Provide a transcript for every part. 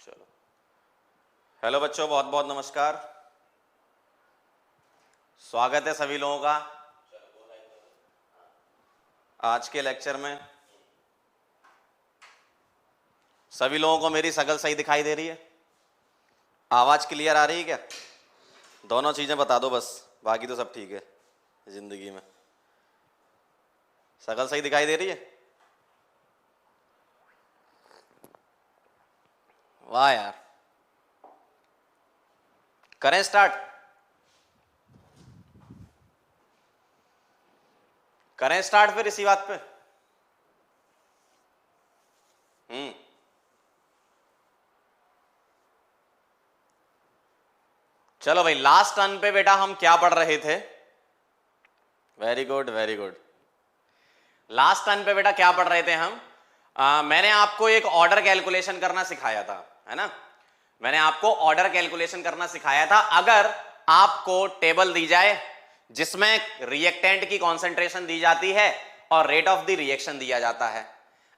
चलो, हेलो बच्चों, बहुत बहुत नमस्कार। स्वागत है सभी लोगों का आज के लेक्चर में। सभी लोगों को मेरी शक्ल सही दिखाई दे रही है? आवाज क्लियर आ रही है क्या? दोनों चीजें बता दो बस, बाकी तो सब ठीक है जिंदगी में। शक्ल सही दिखाई दे रही है? वाह यार, करें स्टार्ट? करें स्टार्ट फिर इसी बात पे। चलो भाई, लास्ट टर्न पे बेटा हम क्या पढ़ रहे थे? Very good very good. Last turn पे बेटा क्या पढ़ रहे थे हम? मैंने आपको एक ऑर्डर कैलकुलेशन करना सिखाया था, है ना? मैंने आपको ऑर्डर कैलकुलेशन करना सिखाया था। अगर आपको टेबल दी जाए जिसमें रिएक्टेंट की कॉन्सेंट्रेशन दी जाती है और रेट ऑफ द रिएक्शन दिया जाता है,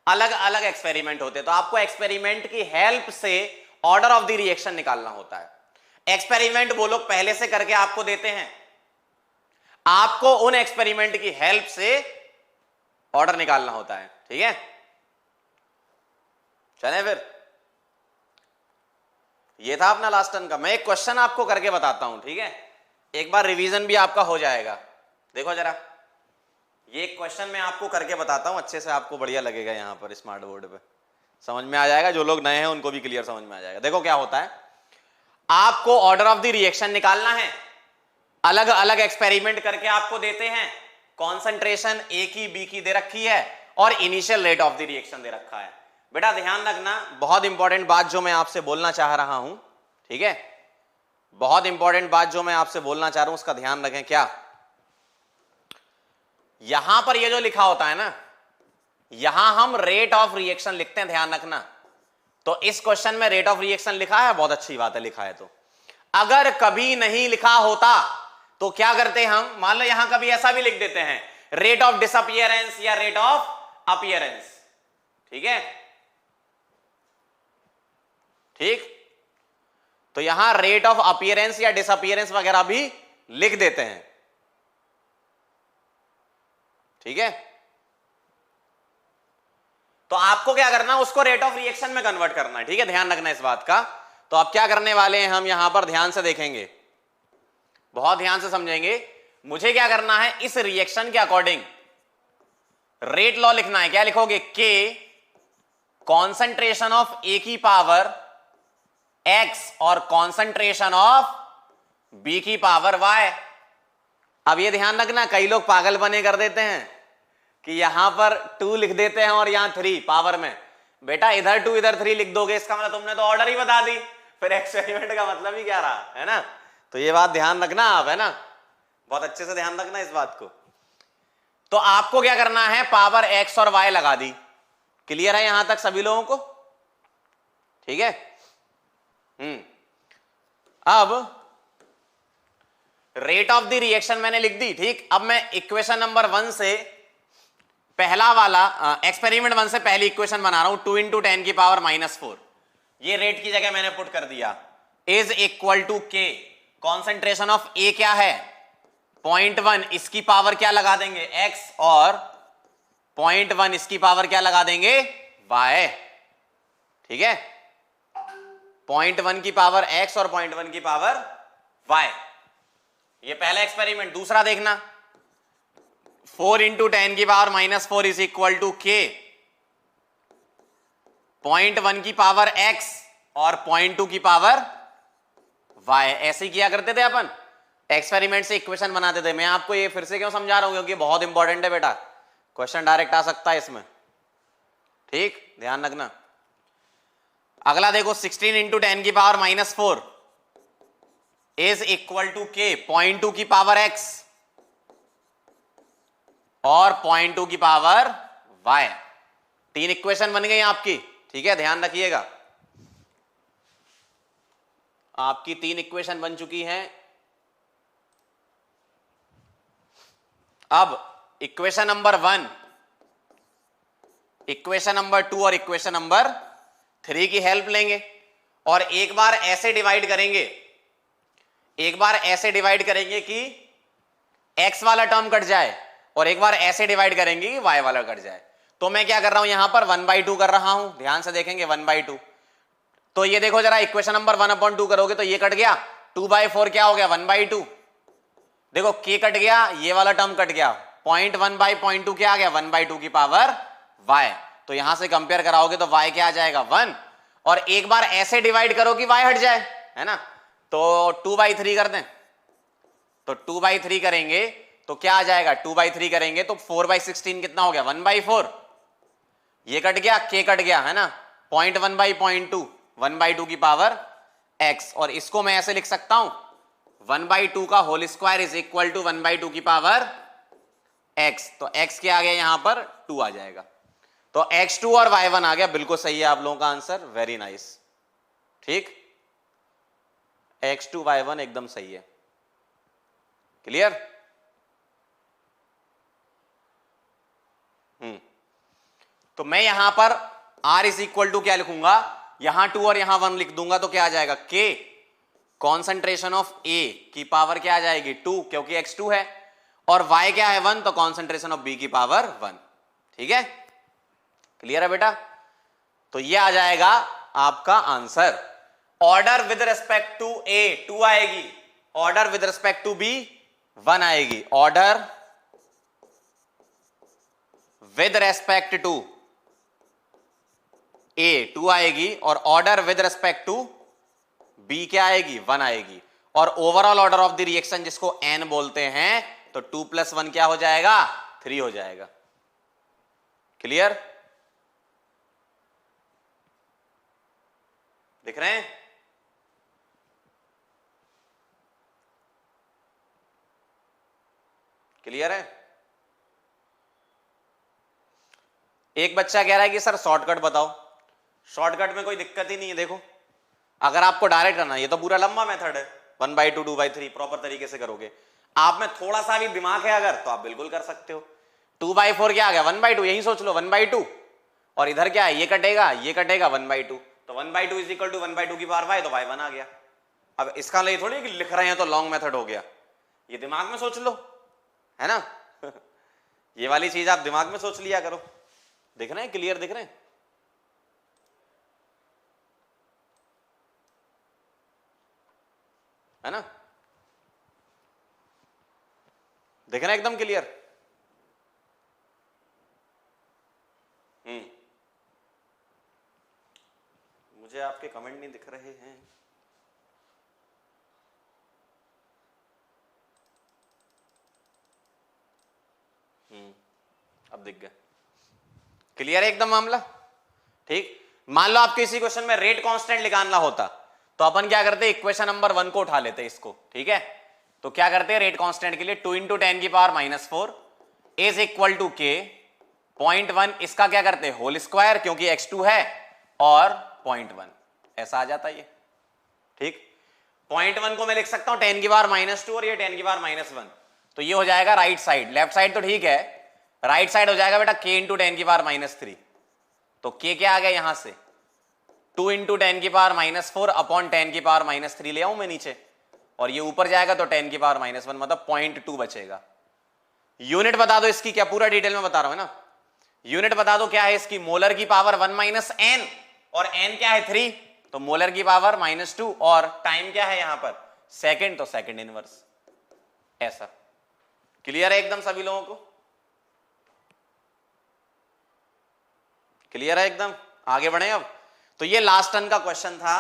अलग अलग एक्सपेरिमेंट होते हैं, तो आपको एक्सपेरिमेंट की हेल्प से ऑर्डर ऑफ द रिएक्शन निकालना होता है। एक्सपेरिमेंट वो लोग पहले से करके आपको देते हैं, आपको उन एक्सपेरिमेंट की हेल्प से ऑर्डर निकालना होता है। ठीक है, चलें फिर। ये था अपना लास्ट टर्न का। मैं एक क्वेश्चन आपको करके बताता हूं, ठीक है? एक बार रिवीजन भी आपका हो जाएगा। देखो जरा, ये एक क्वेश्चन मैं आपको करके बताता हूं, अच्छे से आपको बढ़िया लगेगा। यहां पर स्मार्ट बोर्ड पे समझ में आ जाएगा, जो लोग नए हैं उनको भी क्लियर समझ में आ जाएगा। देखो क्या होता है, आपको ऑर्डर ऑफ द रिएक्शन निकालना है। अलग अलग एक्सपेरिमेंट करके आपको देते हैं, कॉन्सेंट्रेशन ए की बी की दे रखी है और initial rate of the reaction दे रखा है। बेटा ध्यान रखना, बहुत इंपॉर्टेंट बात जो मैं आपसे बोलना चाह रहा हूं, ठीक है? बहुत इंपॉर्टेंट बात जो मैं आपसे बोलना चाह रहा हूं, उसका ध्यान रखें। क्या यहां पर ये जो लिखा होता है ना, यहां हम रेट ऑफ रिएक्शन लिखते हैं, ध्यान रखना। तो इस क्वेश्चन में रेट ऑफ रिएक्शन लिखा है, बहुत अच्छी बात है लिखा है। तो अगर कभी नहीं लिखा होता तो क्या करते हम? मान लो यहां कभी ऐसा भी लिख देते हैं, रेट ऑफ डिसअपियरेंस या रेट ऑफ अपीयरेंस। ठीक है, ठीक? तो यहां रेट ऑफ अपीयरेंस या डिसअपियरेंस वगैरह भी लिख देते हैं। ठीक है, तो आपको क्या करना, उसको रेट ऑफ रिएक्शन में कन्वर्ट करना है। ठीक है, ध्यान रखना इस बात का। तो अब क्या करने वाले हैं हम, यहां पर ध्यान से देखेंगे, बहुत ध्यान से समझेंगे। मुझे क्या करना है, इस रिएक्शन के अकॉर्डिंग रेट लॉ लिखना है। क्या लिखोगे? के कॉन्सेंट्रेशन ऑफ ए की पावर x और कॉन्सेंट्रेशन ऑफ b की पावर y। अब ये ध्यान रखना, कई लोग पागल बने कर देते हैं कि यहां पर 2 लिख देते हैं और यहां 3 पावर में। बेटा इधर 2 इधर 3 लिख दोगे, इसका मतलब तुमने तो ऑर्डर ही बता दी, फिर एक्सपेरिमेंट का मतलब ही क्या रहा, है ना? तो ये बात ध्यान रखना आप, है ना? बहुत अच्छे से ध्यान रखना इस बात को। तो आपको क्या करना है, पावर x और y लगा दी। क्लियर है यहां तक सभी लोगों को? ठीक है। अब रेट ऑफ द रिएक्शन मैंने लिख दी, ठीक? अब मैं इक्वेशन नंबर 1 से पहला वाला एक्सपेरिमेंट 1 से पहली इक्वेशन बना रहा हूं, 2 इंटू 10 की पावर -4। ये रेट की जगह मैंने पुट कर दिया, इज इक्वल टू के। कॉन्सेंट्रेशन ऑफ ए क्या है? 0.1, इसकी पावर क्या लगा देंगे? x, और 0.1 इसकी पावर क्या लगा देंगे? y। ठीक है, 0.1 की पावर x और 0.1 की पावर y। ये पहला एक्सपेरिमेंट। दूसरा देखना, 4 इंटू 10 की पावर -4 इज इक्वल टू के। 0.1 की पावर x और 0.2 की पावर y। ऐसे ही किया करते थे अपन, एक्सपेरिमेंट से इक्वेशन बनाते थे। मैं आपको ये फिर से क्यों समझा रहा हूं, क्योंकि बहुत इंपॉर्टेंट है बेटा, क्वेश्चन डायरेक्ट आ सकता है इसमें। ठीक, ध्यान रखना। अगला देखो, 16 इंटू 10 की पावर -4 इज इक्वल टू के। 0.2 की पावर x और 0.2 की पावर y। 3 इक्वेशन बन गई आपकी। ठीक है, ध्यान रखिएगा, आपकी 3 इक्वेशन बन चुकी हैं। अब इक्वेशन नंबर 1, इक्वेशन नंबर 2 और इक्वेशन नंबर 3 की हेल्प लेंगे और एक बार ऐसे डिवाइड करेंगे, एक बार ऐसे डिवाइड करेंगे कि x वाला टर्म कट जाए, और एक बार ऐसे डिवाइड करेंगे कि y वाला कट जाए। तो मैं क्या कर रहा हूं यहां पर 1/2 कर रहा हूं, ध्यान से देखेंगे 1/2। तो ये देखो जरा, इक्वेशन नंबर 1/2 करोगे तो ये कट गया, 2/4 क्या हो गया 1/2। देखो k कट गया, ये वाला टर्म कट गया, 0.1/0.2 क्या आ गया 1/2 की पावर y। तो यहां से कंपेयर कराओगे तो y क्या आ जाएगा 1, और एक बार ऐसे डिवाइड करो कि y हट जाए, है ना। तो 2/3 कर दें, तो 2/3 करेंगे तो क्या आ जाएगा, 2/3 करेंगे तो 4/16 कितना हो गया 1/4। ये कट गया, k कट गया, है ना, 0.1/0.2, 1/2 की पावर x। और इसको मैं ऐसे लिख सकता हूं 1/2 का whole square is equal to 1/2 की पावर x। तो x क्या आ गया यहां पर 2 आ जाएगा। तो x2 और y1 आ गया, बिल्कुल सही है आप लोगों का आंसर, वेरी नाइस। ठीक, x2 y1 एकदम सही है। क्लियर? तो मैं यहां पर r इज इक्वल टू क्या लिखूंगा, यहां 2 और यहां 1 लिख दूंगा तो क्या आ जाएगा k कॉन्सेंट्रेशन ऑफ a की पावर क्या आ जाएगी 2, क्योंकि x2 है, और y क्या है 1, तो कॉन्सेंट्रेशन ऑफ b की पावर 1। ठीक है, क्लियर है बेटा? तो ये आ जाएगा आपका answer. Order with respect to a 2 आएगी, order with respect to b 1 आएगी, order with respect to a 2 आएगी, और order with respect to b क्या आएगी 1 आएगी, और overall order of the reaction जिसको n बोलते हैं, तो 2 + 1 क्या हो जाएगा 3 हो जाएगा। क्लियर? दिख रहे हैं? क्लियर है? एक बच्चा कह रहा है कि सर शॉर्टकट बताओ। शॉर्टकट में कोई दिक्कत ही नहीं है। देखो, अगर आपको डायरेक्ट करना है, ये तो पूरा लंबा मेथड है, 1/2 2/3 प्रॉपर तरीके से करोगे। आप में थोड़ा सा भी दिमाग है अगर, तो आप बिल्कुल कर सकते हो। 2/4 क्या आ गया 1/2, यही सोच लो 1/2, और इधर क्या है, ये कटेगा 1/2, तो 1/2 इज इक्वल टू 1/2 की पावर y, तो y1 आ गया। अब इसका लिए थोड़ी कि लिख रहे हैं तो लॉन्ग मेथड हो गया, ये दिमाग में सोच लो, है ना। ये वाली चीज आप दिमाग में सोच लिया करो। दिख रहे हैं? क्लियर दिख रहे हैं? है ना, दिख रहे हैं एकदम क्लियर? मुझे आपके कमेंट नहीं दिख रहे हैं। अब दिख गए। क्लियर है एकदम मामला? ठीक, मान लो आपको इसी क्वेश्चन में रेट कांस्टेंट निकालना होता, तो अपन क्या करते, इक्वेशन नंबर 1 को उठा लेते इसको। ठीक है, तो क्या करते हैं रेट कांस्टेंट के लिए 2 × 10 की power -4 is equal to k 0.1, इसका क्या करते हैं होल स्क्वायर, क्योंकि x2 है, और 0.1 ऐसा आ जाता है ये। ठीक, 0.1 को मैं लिख सकता हूं 10 की पावर -2 और ये 10 की पावर -1, तो ये हो जाएगा राइट साइड। लेफ्ट साइड तो ठीक है, राइट साइड हो जाएगा बेटा k × 10 की पावर -3, तो k क्या आ गया यहां से 2 × 10 की पावर -4 अपॉन 10 की पावर -3 ले आऊं मैं नीचे, और ये ऊपर जाएगा तो 10 की पावर -1, मतलब 0.2 बचेगा। यूनिट बता दो इसकी, क्या पूरा डिटेल में बता रहा हूं ना। यूनिट बता दो क्या है इसकी, मोलर की पावर 1 - n, और n क्या है 3, तो मोलर की पावर -2, और टाइम क्या है यहां पर सेकंड, तो सेकंड इनवर्स। ऐसा क्लियर है एकदम सभी लोगों को? क्लियर है एकदम? आगे बढ़े अब। तो ये लास्ट टर्न का क्वेश्चन था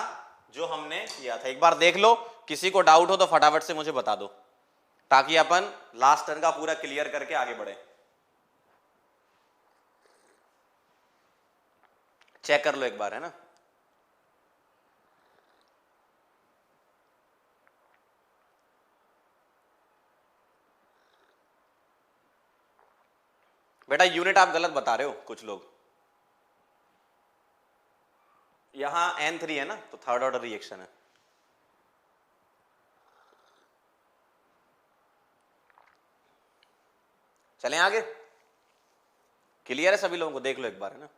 जो हमने किया था, एक बार देख लो, किसी को डाउट हो तो फटाफट से मुझे बता दो, ताकि अपन लास्ट टर्न का पूरा क्लियर करके आगे बढ़े। चेक कर लो एक बार, है ना। बेटा यूनिट आप गलत बता रहे हो कुछ लोग, यहां N3 है ना, तो थर्ड ऑर्डर रिएक्शन है। चलें आगे? क्लियर है सभी लोगों को? देख लो एक बार, है ना।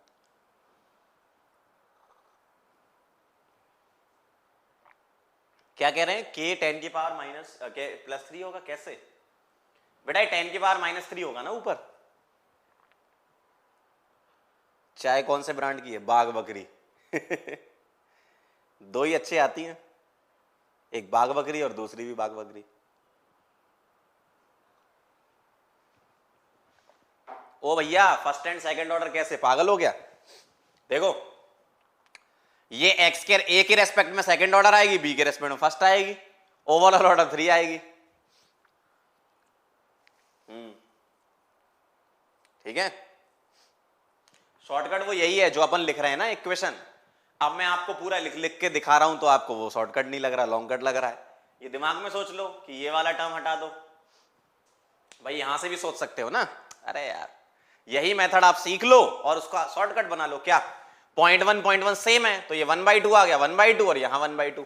क्या कह रहे हैं, के 10 की पावर माइनस के प्लस 3 होगा, कैसे बेटा, 10 की पावर -3 होगा ना ऊपर। चाय कौन से ब्रांड की है, बाग बकरी दो ही अच्छी आती हैं, एक बाग बकरी और दूसरी भी बाग बकरी। ओ भैया फर्स्ट एंड सेकंड ऑर्डर कैसे, पागल हो गया? देखो ये एक्स के ए के रेस्पेक्ट में सेकंड ऑर्डर आएगी, बी के रेस्पेक्ट में फर्स्ट आएगी, ओवरऑल ऑर्डर 3 आएगी। ठीक है, शॉर्टकट वो यही है जो अपन लिख रहे हैं ना इक्वेशन। अब मैं आपको पूरा लिख लिख के दिखा रहा हूं तो आपको वो शॉर्टकट नहीं लग रहा, लॉन्ग कट लग रहा है। ये दिमाग में सोच लो कि ये वाला टर्म हटा दो, भाई यहां से भी सोच सकते हो ना। अरे यार यही मेथड आप सीख लो और उसका शॉर्टकट बना लो। क्या 0.1 सेम है तो ये 1/2 आ गया, 1/2 और यहां 1/2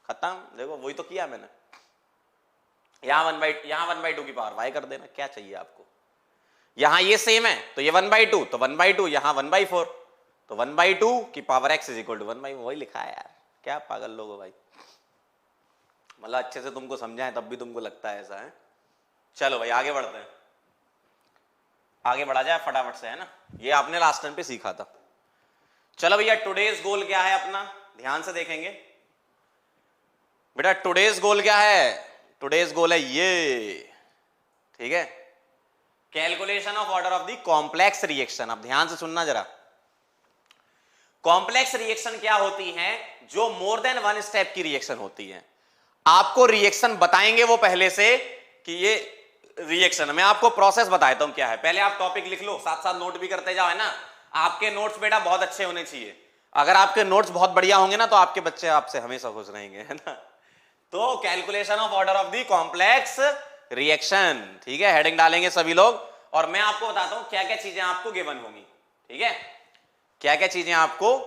खत्म। देखो वही तो किया मैंने, यहां 1/2 की पावर y कर देना, क्या चाहिए आपको। यहां ये सेम है तो ये 1/2 तो 1/2, यहां 1/4 तो 1/2 की पावर x = 1/, वही लिखा है यार, क्या पागल लोग हो भाई। मतलब अच्छे से तुमको समझाएं तब भी तुमको लगता है ऐसा है। चलो भाई आगे बढ़ते हैं, आगे बढ़ा जाए फटाफट से, है ना। ये आपने लास्ट टाइम पे सीखा था। चलो भैया टुडेज गोल क्या है अपना, ध्यान से देखेंगे बेटा। टुडेज गोल क्या है, टुडेज गोल है ये, ठीक है, calculation of order of the complex reaction. अब ध्यान से सुनना जरा, कॉम्प्लेक्स रिएक्शन क्या होती है, जो मोर देन वन स्टेप की रिएक्शन होती है। आपको रिएक्शन बताएंगे वो पहले से कि ये रिएक्शन, मैं आपको प्रोसेस बताता हूं क्या है। पहले आप टॉपिक लिख लो, साथ साथ नोट भी करते जाओ, है ना। आपके नोट्स बेटा बहुत अच्छे होने चाहिए, अगर आपके नोट्स बहुत बढ़िया होंगे ना तो आपके बच्चे आपसे हमेशा खुश रहेंगे, है ना। तो calculation of order of the complex reaction, ठीक है, हेडिंग डालेंगे सभी लोग। और मैं आपको बताता हूं क्या क्या चीजें आपको गिवन होंगी, ठीक है, क्या क्या चीजें आपको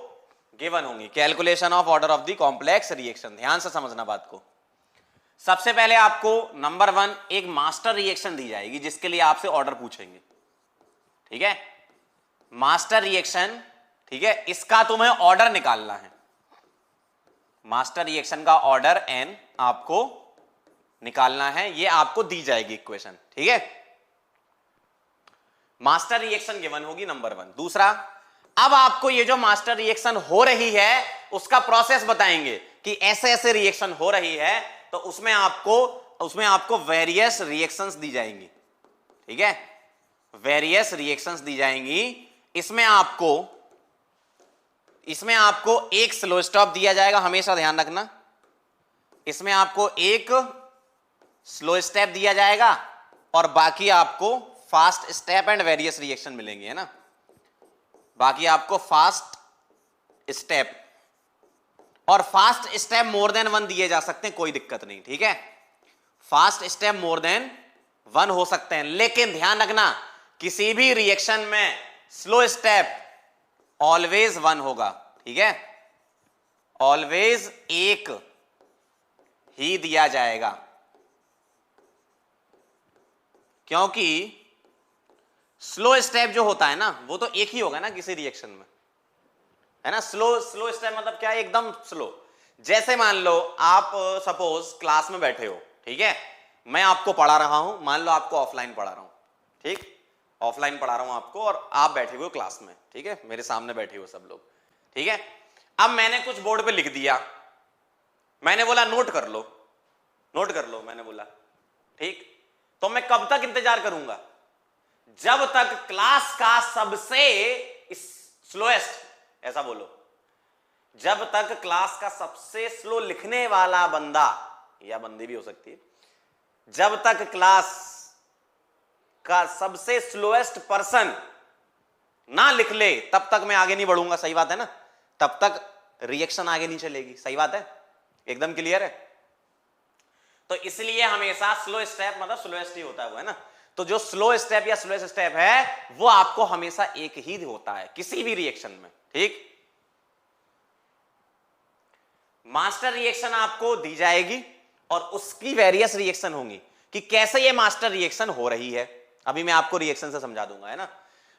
गिवन होंगी। Calculation of order of the complex reaction, ध्यान से समझना बात को। सबसे पहले आपको नंबर 1 एक मास्टर रिएक्शन दी जाएगी जिसके लिए आपसे ऑर्डर पूछेंगे, ठीक है, मास्टर रिएक्शन, ठीक है, इसका तुम्हें ऑर्डर निकालना है। मास्टर रिएक्शन का ऑर्डर n आपको निकालना है, ये आपको दी जाएगी इक्वेशन, ठीक है। मास्टर रिएक्शन गिवन होगी नंबर 1। दूसरा, अब आपको ये जो मास्टर रिएक्शन हो रही है उसका प्रोसेस बताएंगे कि ऐसे ऐसे रिएक्शन हो रही है, तो उसमें आपको वेरियस रिएक्शंस दी जाएंगी, ठीक है, वेरियस रिएक्शंस दी जाएंगी। इसमें आपको एक स्लो स्टॉप दिया जाएगा, हमेशा ध्यान रखना, इसमें आपको एक स्लो स्टेप दिया जाएगा और बाकी आपको fast step and various reaction मिलेंगे, है ना। बाकी आपको फास्ट स्टेप और फास्ट स्टेप मोर देन 1 दिए जा सकते हैं, कोई दिक्कत नहीं, ठीक है। फास्ट स्टेप मोर देन 1 हो सकते हैं, लेकिन ध्यान रखना किसी भी रिएक्शन में स्लो स्टेप ऑलवेज 1 होगा, ठीक है, ऑलवेज एक ही दिया जाएगा, क्योंकि स्लो स्टेप जो होता है ना वो तो एक ही होगा ना किसी रिएक्शन में, है ना। स्लो स्टेप मतलब क्या है, एकदम स्लो। जैसे मान लो आप सपोज क्लास में बैठे हो, ठीक है, मैं आपको पढ़ा रहा हूं, मान लो आपको ऑफलाइन पढ़ा रहा हूं, ठीक, ऑफलाइन पढ़ा रहा हूं आपको और आप बैठे हुए हो क्लास में, ठीक है, मेरे सामने बैठे हो सब लोग, ठीक है। अब मैंने कुछ बोर्ड पे लिख दिया, मैंने बोला नोट कर लो, नोट कर लो मैंने बोला, ठीक, तो मैं कब तक इंतजार करूंगा, जब तक क्लास का सबसे स्लोएस्ट, ऐसा बोलो, जब तक क्लास का सबसे स्लो लिखने वाला बंदा या बंदी भी हो सकती है, जब तक क्लास का सबसे स्लोएस्ट पर्सन ना लिख ले तब तक मैं आगे नहीं बढ़ूंगा, सही बात है ना, तब तक रिएक्शन आगे नहीं चलेगी, सही बात है, एकदम क्लियर है। तो इसलिए हमेशा स्लो स्टेप मतलब स्लोएस्ट ही होता है वो, है ना। तो जो स्लो स्टेप या स्लोएस्ट स्टेप है वो आपको हमेशा एक ही होता है किसी भी रिएक्शन में, ठीक। मास्टर रिएक्शन आपको दी जाएगी और उसकी वेरियस रिएक्शन होंगी कि कैसे ये मास्टर रिएक्शन हो रही है, अभी मैं आपको रिएक्शन से समझा दूंगा, है ना।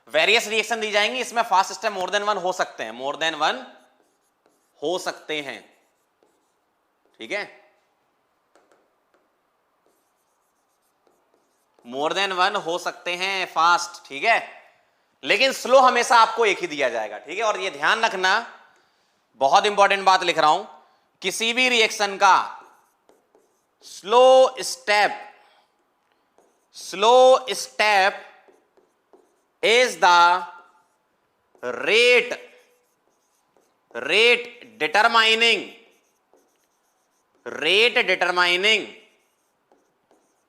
वेरियस रिएक्शन दी जाएंगी, इसमें फास्ट स्टेप मोर देन 1 हो सकते हैं, मोर देन 1 हो सकते हैं, ठीक है, मोर देन 1 हो सकते हैं फास्ट, ठीक है, लेकिन स्लो हमेशा आपको एक ही दिया जाएगा, ठीक है। और ये ध्यान रखना, बहुत इंपॉर्टेंट बात लिख रहा हूं, किसी भी रिएक्शन का slow step is the rate determining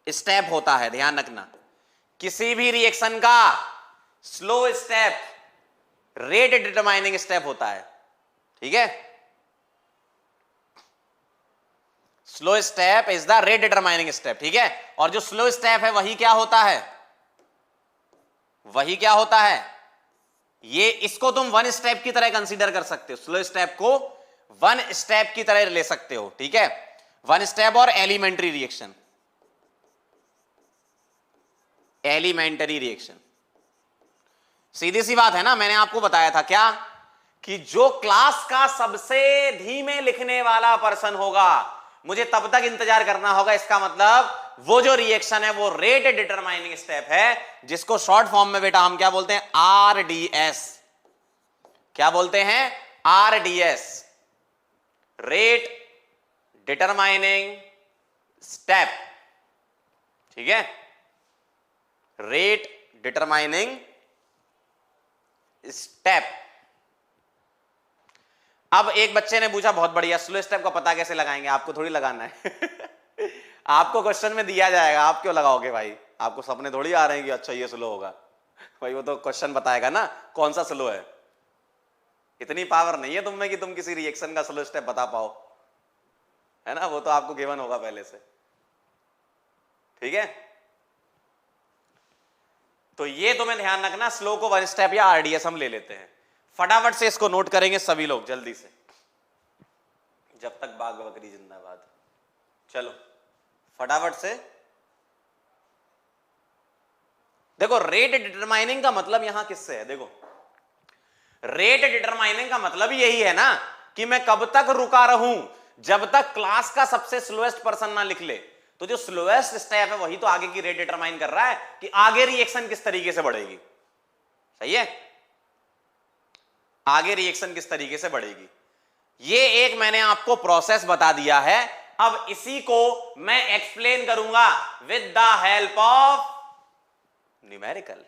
step होता है। ध्यान रखना, किसी भी रिएक्शन का slow step rate determining step होता है, ठीक है। Slow step is the rate determining step, ठीक है। और जो स्लो स्टेप है वही क्या होता है, ये इसको तुम 1 स्टेप की तरह कंसीडर कर सकते हो, स्लो स्टेप को 1 स्टेप की तरह ले सकते हो, ठीक है। 1 स्टेप और एलिमेंट्री रिएक्शन, सीधी सी बात है ना। मैंने आपको बताया था क्या, कि जो क्लास का सबसे धीमे लिखने वाला पर्सन होगा, मुझे तब तक इंतजार करना होगा। इसका मतलब वो जो रिएक्शन है वो रेट डिटरमाइनिंग स्टेप है, जिसको शॉर्ट फॉर्म में बेटा हम क्या बोलते हैं, आरडीएस। क्या बोलते हैं, आरडीएस, रेट डिटरमाइनिंग स्टेप, ठीक है, रेट डिटरमाइनिंग स्टेप। अब एक बच्चे ने पूछा, बहुत बढ़िया, स्लो स्टेप का पता कैसे लगाएंगे? आपको थोड़ी लगाना है आपको क्वेश्चन में दिया जाएगा, आप क्यों लगाओगे भाई? आपको सपने थोड़ी आ रहे हैं कि अच्छा ये स्लो होगा भाई, वो तो क्वेश्चन बताएगा ना कौन सा स्लो है। इतनी पावर नहीं है तुम में कि तुम किसी रिएक्शन का स्लो स्टेप बता पाओ, है ना, वो तो आपको गिवन होगा पहले से, ठीक है। तो ये तुम्हें ध्यान रखना, स्लो को 1 स्टेप या आरडीएस हम ले लेते हैं। फटाफट से इसको नोट करेंगे सभी लोग जल्दी से, जब तक बाघ बकरी जिंदाबाद। चलो फटाफट से देखो, रेट डिटरमाइनिंग का मतलब यहां किससे है? देखो, रेट डिटरमाइनिंग का मतलब यही है ना कि मैं कब तक रुका रहूं, जब तक क्लास का सबसे स्लोएस्ट पर्सन ना लिख ले। तो जो स्लोएस्ट स्टेप है वही तो आगे की रेट डिटरमाइन कर रहा है कि आगे रिएक्शन किस तरीके से बढ़ेगी। सही है, आगे रिएक्शन किस तरीके से बढ़ेगी। ये एक मैंने आपको प्रोसेस बता दिया है। अब इसी को मैं एक्सप्लेन करूंगा with the help of numerical,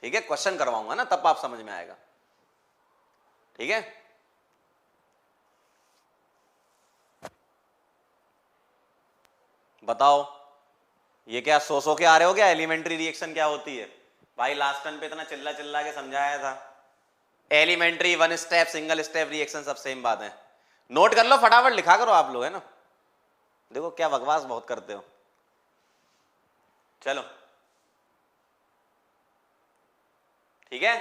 ठीक है। क्वेश्चन करवाऊंगा ना, तब आप समझ में आएगा, ठीक है। बताओ, ये क्या सो के आ रहे हो क्या? एलिमेंट्री रिएक्शन क्या होती है भाई? लास्ट टाइम पे इतना चिल्ला चिल्ला के समझाया था। Elementary 1 step, single step reaction सब सेम बात है। नोट कर लो, फटाफट लिखा करो आप लोग, है ना। देखो क्या बकवास बहुत करते हो। चलो ठीक है,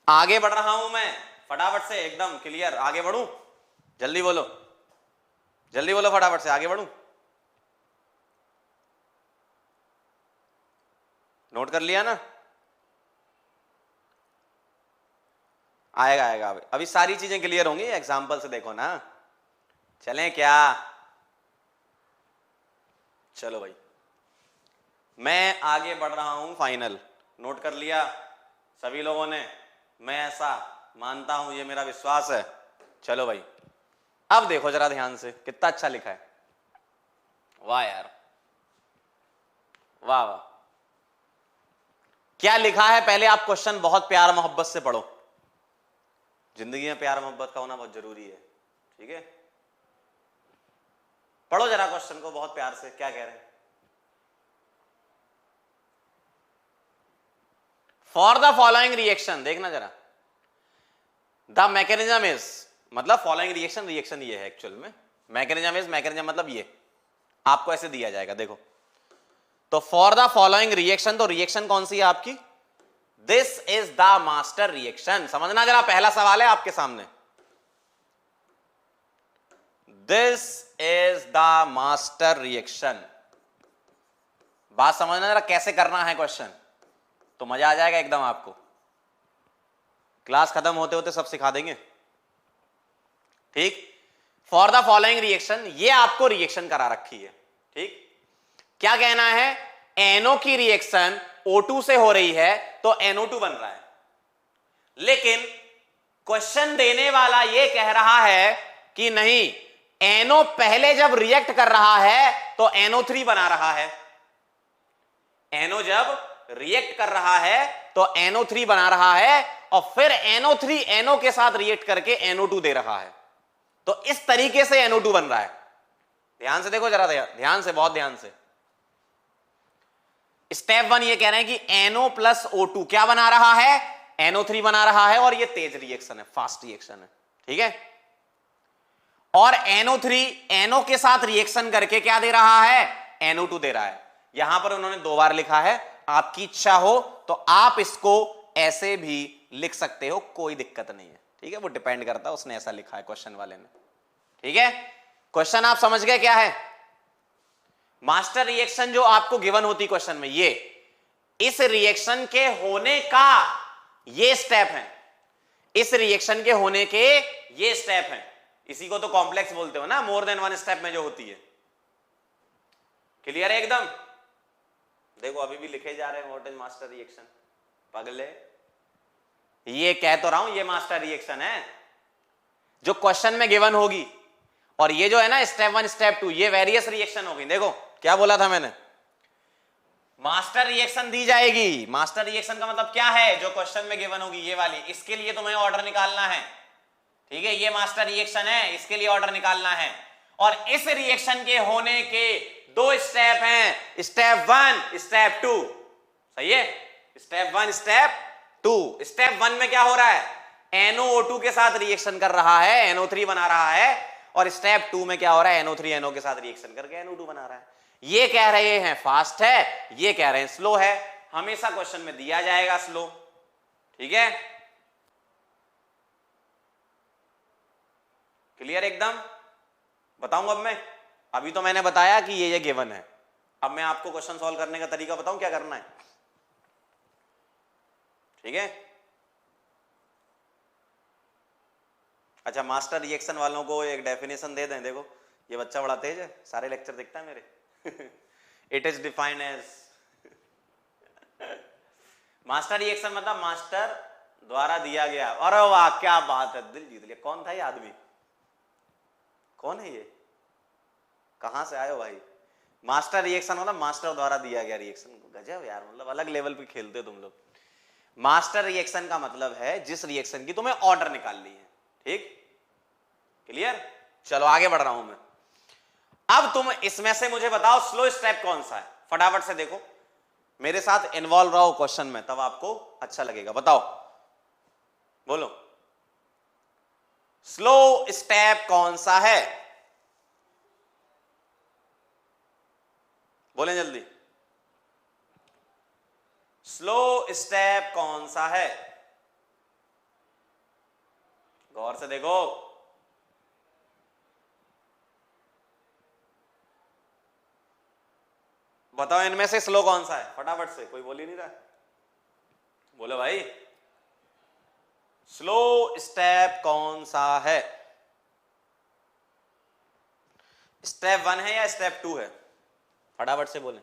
आगे बढ़ रहा हूं मैं, फटाफट से एकदम क्लियर आगे बढ़ूं। जल्दी बोलो, जल्दी बोलो, फटाफट से आगे बढ़ूं। नोट कर लिया ना? आएगा आएगा, अभी सारी चीजें क्लियर होंगी, एग्जाम्पल से देखो ना। चलें क्या? चलो भाई, मैं आगे बढ़ रहा हूं फाइनल। नोट कर लिया सभी लोगों ने? मैं ऐसा मानता हूं, ये मेरा विश्वास है। चलो भाई, अब देखो जरा ध्यान से, कितना अच्छा लिखा है। वाह यार, वाह वाह, क्या लिखा है? पहले आप क्वेश्चन बहुत प्यार मोहब्बत से पढ़ो। जिंदगी में प्यार मोहब्बत का होना बहुत जरूरी है, ठीक है। पढ़ो जरा क्वेश्चन को बहुत प्यार से, क्या कह रहे हैं। फॉर द फॉलोइंग रिएक्शन, देखना जरा, द मैकेनिज्म इज, मतलब फॉलोइंग रिएक्शन, रिएक्शन ये है एक्चुअल में। मैकेनिज्म इज, मैकेनिज्म मतलब ये आपको ऐसे दिया जाएगा, देखो। तो फॉर द फॉलोइंग रिएक्शन, तो रिएक्शन कौन सी है आपकी? This is the master reaction. समझना जरा, पहला सवाल है आपके सामने, this is the master reaction. बात समझना जरा, कैसे करना है क्वेश्चन, तो मजा आ जाएगा एकदम आपको। क्लास खत्म होते होते सब सिखा देंगे, ठीक। फॉर द फॉलोइंग रिएक्शन, ये आपको रिएक्शन करा रखी है, ठीक। क्या कहना है, NO की रिएक्शन O2 से हो रही है तो NO2 बन रहा है। लेकिन क्वेश्चन देने वाला ये कह रहा है कि नहीं, NO पहले जब रिएक्ट कर रहा है तो NO3 बना रहा है। NO जब रिएक्ट कर रहा है तो NO3 बना रहा है और फिर NO3 NO के साथ रिएक्ट करके NO2 दे रहा है। तो इस तरीके से NO2 बन रहा है। ध्यान से देखो जरा, ध्यान से, बहुत ध्यान से। स्टेप 1 ये कह रहे हैं कि NO प्लस O2 क्या बना रहा है, NO3 बना रहा है और ये तेज रिएक्शन है, फास्ट रिएक्शन है, ठीक है। और NO3 NO के साथ रिएक्शन करके क्या दे रहा है, NO2 दे रहा है। यहां पर उन्होंने 2 बार लिखा है, आपकी इच्छा हो तो आप इसको ऐसे भी लिख सकते हो, कोई दिक्कत नहीं है, ठीक है। वो डिपेंड करता है, उसने ऐसा लिखा है क्वेश्चन वाले ने, ठीक है। क्वेश्चन आप समझ गए क्या है। मास्टर रिएक्शन जो आपको गिवन होती क्वेश्चन में, ये इस रिएक्शन के होने का ये स्टेप है, इस रिएक्शन के होने के ये स्टेप है। इसी को तो कॉम्प्लेक्स बोलते हो ना, मोर देन वन स्टेप में जो होती है। क्लियर है एकदम। देखो अभी भी लिखे जा रहे हैं व्हाट इज मास्टर रिएक्शन, पगले। ये कह तो रहा हूं ये मास्टर रिएक्शन है जो क्वेश्चन में गिवन होगी, और ये जो है ना स्टेप 1 स्टेप 2 ये वेरियस रिएक्शन होगी। देखो क्या बोला था मैंने, मास्टर रिएक्शन दी जाएगी। मास्टर रिएक्शन का मतलब क्या है, जो क्वेश्चन में गिवन होगी ये वाली, इसके लिए तुम्हें ऑर्डर निकालना है, ठीक है। ये मास्टर रिएक्शन है, इसके लिए ऑर्डर निकालना है। और इस रिएक्शन के होने के 2 स्टेप हैं, स्टेप 1 स्टेप 2, सही है। Step 1 step 2। स्टेप 1 में क्या हो रहा है, NO2 के साथ रिएक्शन कर रहा है, NO3 बना रहा है। और स्टेप 2 में क्या हो रहा है, NO3 NO के साथ रिएक्शन करके NO2 बना रहा है। ये कह रहे हैं फास्ट है, ये कह रहे हैं स्लो है। हमेशा क्वेश्चन में दिया जाएगा स्लो, ठीक है। क्लियर एकदम। बताऊंगा अब मैं, अभी तो मैंने बताया कि ये गिवन है। अब मैं आपको क्वेश्चन सॉल्व करने का तरीका बताऊं क्या करना है, ठीक है। अच्छा, मास्टर रिएक्शन वालों को एक डेफिनेशन दे दें। देखो ये बच्चा बड़ा तेज है, सारे लेक्चर देखता है मेरे। It is defined as, master reaction मतलब मास्टर द्वारा दिया गया। अरे वाह क्या बात है, दिल जीत लिया। कौन था ये आदमी, कौन है ये, कहां से आए हो भाई। मास्टर रिएक्शन मतलब मास्टर द्वारा दिया गया रिएक्शन। गजब यार, मतलब अलग लेवल पे खेलते हो तुम लोग। मास्टर रिएक्शन का मतलब है जिस रिएक्शन की तुम्हें ऑर्डर निकालनी है, ठीक। क्लियर। चलो आगे बढ़ रहा हूं मैं। अब तुम इसमें से मुझे बताओ स्लो स्टेप कौन सा है, फटाफट से देखो, मेरे साथ इन्वॉल्व रहो क्वेश्चन में, तब आपको अच्छा लगेगा। बताओ, बोलो स्लो स्टेप कौन सा है, बोलें जल्दी। स्लो स्टेप कौन सा है, गौर से देखो। बताओ इनमें से स्लो कौन सा है, फटाफट से, कोई बोल ही नहीं रहा। बोलो भाई, स्लो स्टेप कौन सा है। स्टेप 1 है या स्टेप 2 है, फटाफट से बोलें।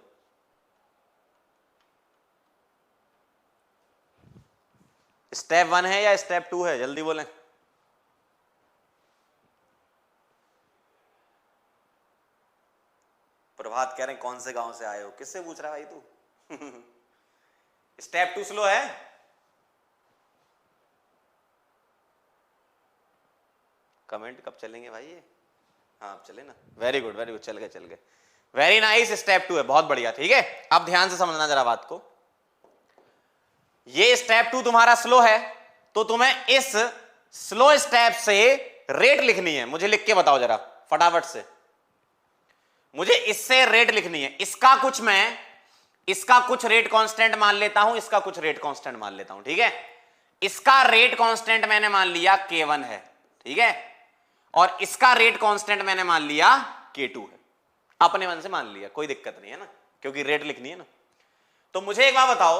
स्टेप 1 है या स्टेप 2 है, जल्दी बोलें। प्रभात कह रहे हैं कौन से गांव से आए हो, किससे पूछ रहा है भाई तू। स्टेप 2 स्लो है। कमेंट कब चलेंगे भाई ये, हाँ अब चले ना। वेरी गुड वेरी गुड, चल गए। वेरी नाइस, स्टेप 2 है, बहुत बढ़िया, ठीक है। अब ध्यान से समझना जरा बात को। ये स्टेप 2 तुम्हारा स्लो है, तो तुम्हें इस स्लो स्टेप से रेट लिखनी है। मुझे लिख के बताओ जरा फटाफट से, मुझे इससे रेट लिखनी है। इसका कुछ रेट कांस्टेंट मान लेता हूं, इसका कुछ रेट कांस्टेंट मान लेता हूं, ठीक है। इसका रेट कांस्टेंट मैंने मान लिया K1 है, ठीक है, और इसका रेट कांस्टेंट मैंने मान लिया K2 है। अपने मन से मान लिया, कोई दिक्कत नहीं है ना, क्योंकि रेट लिखनी है ना। तो मुझे एक बात बताओ,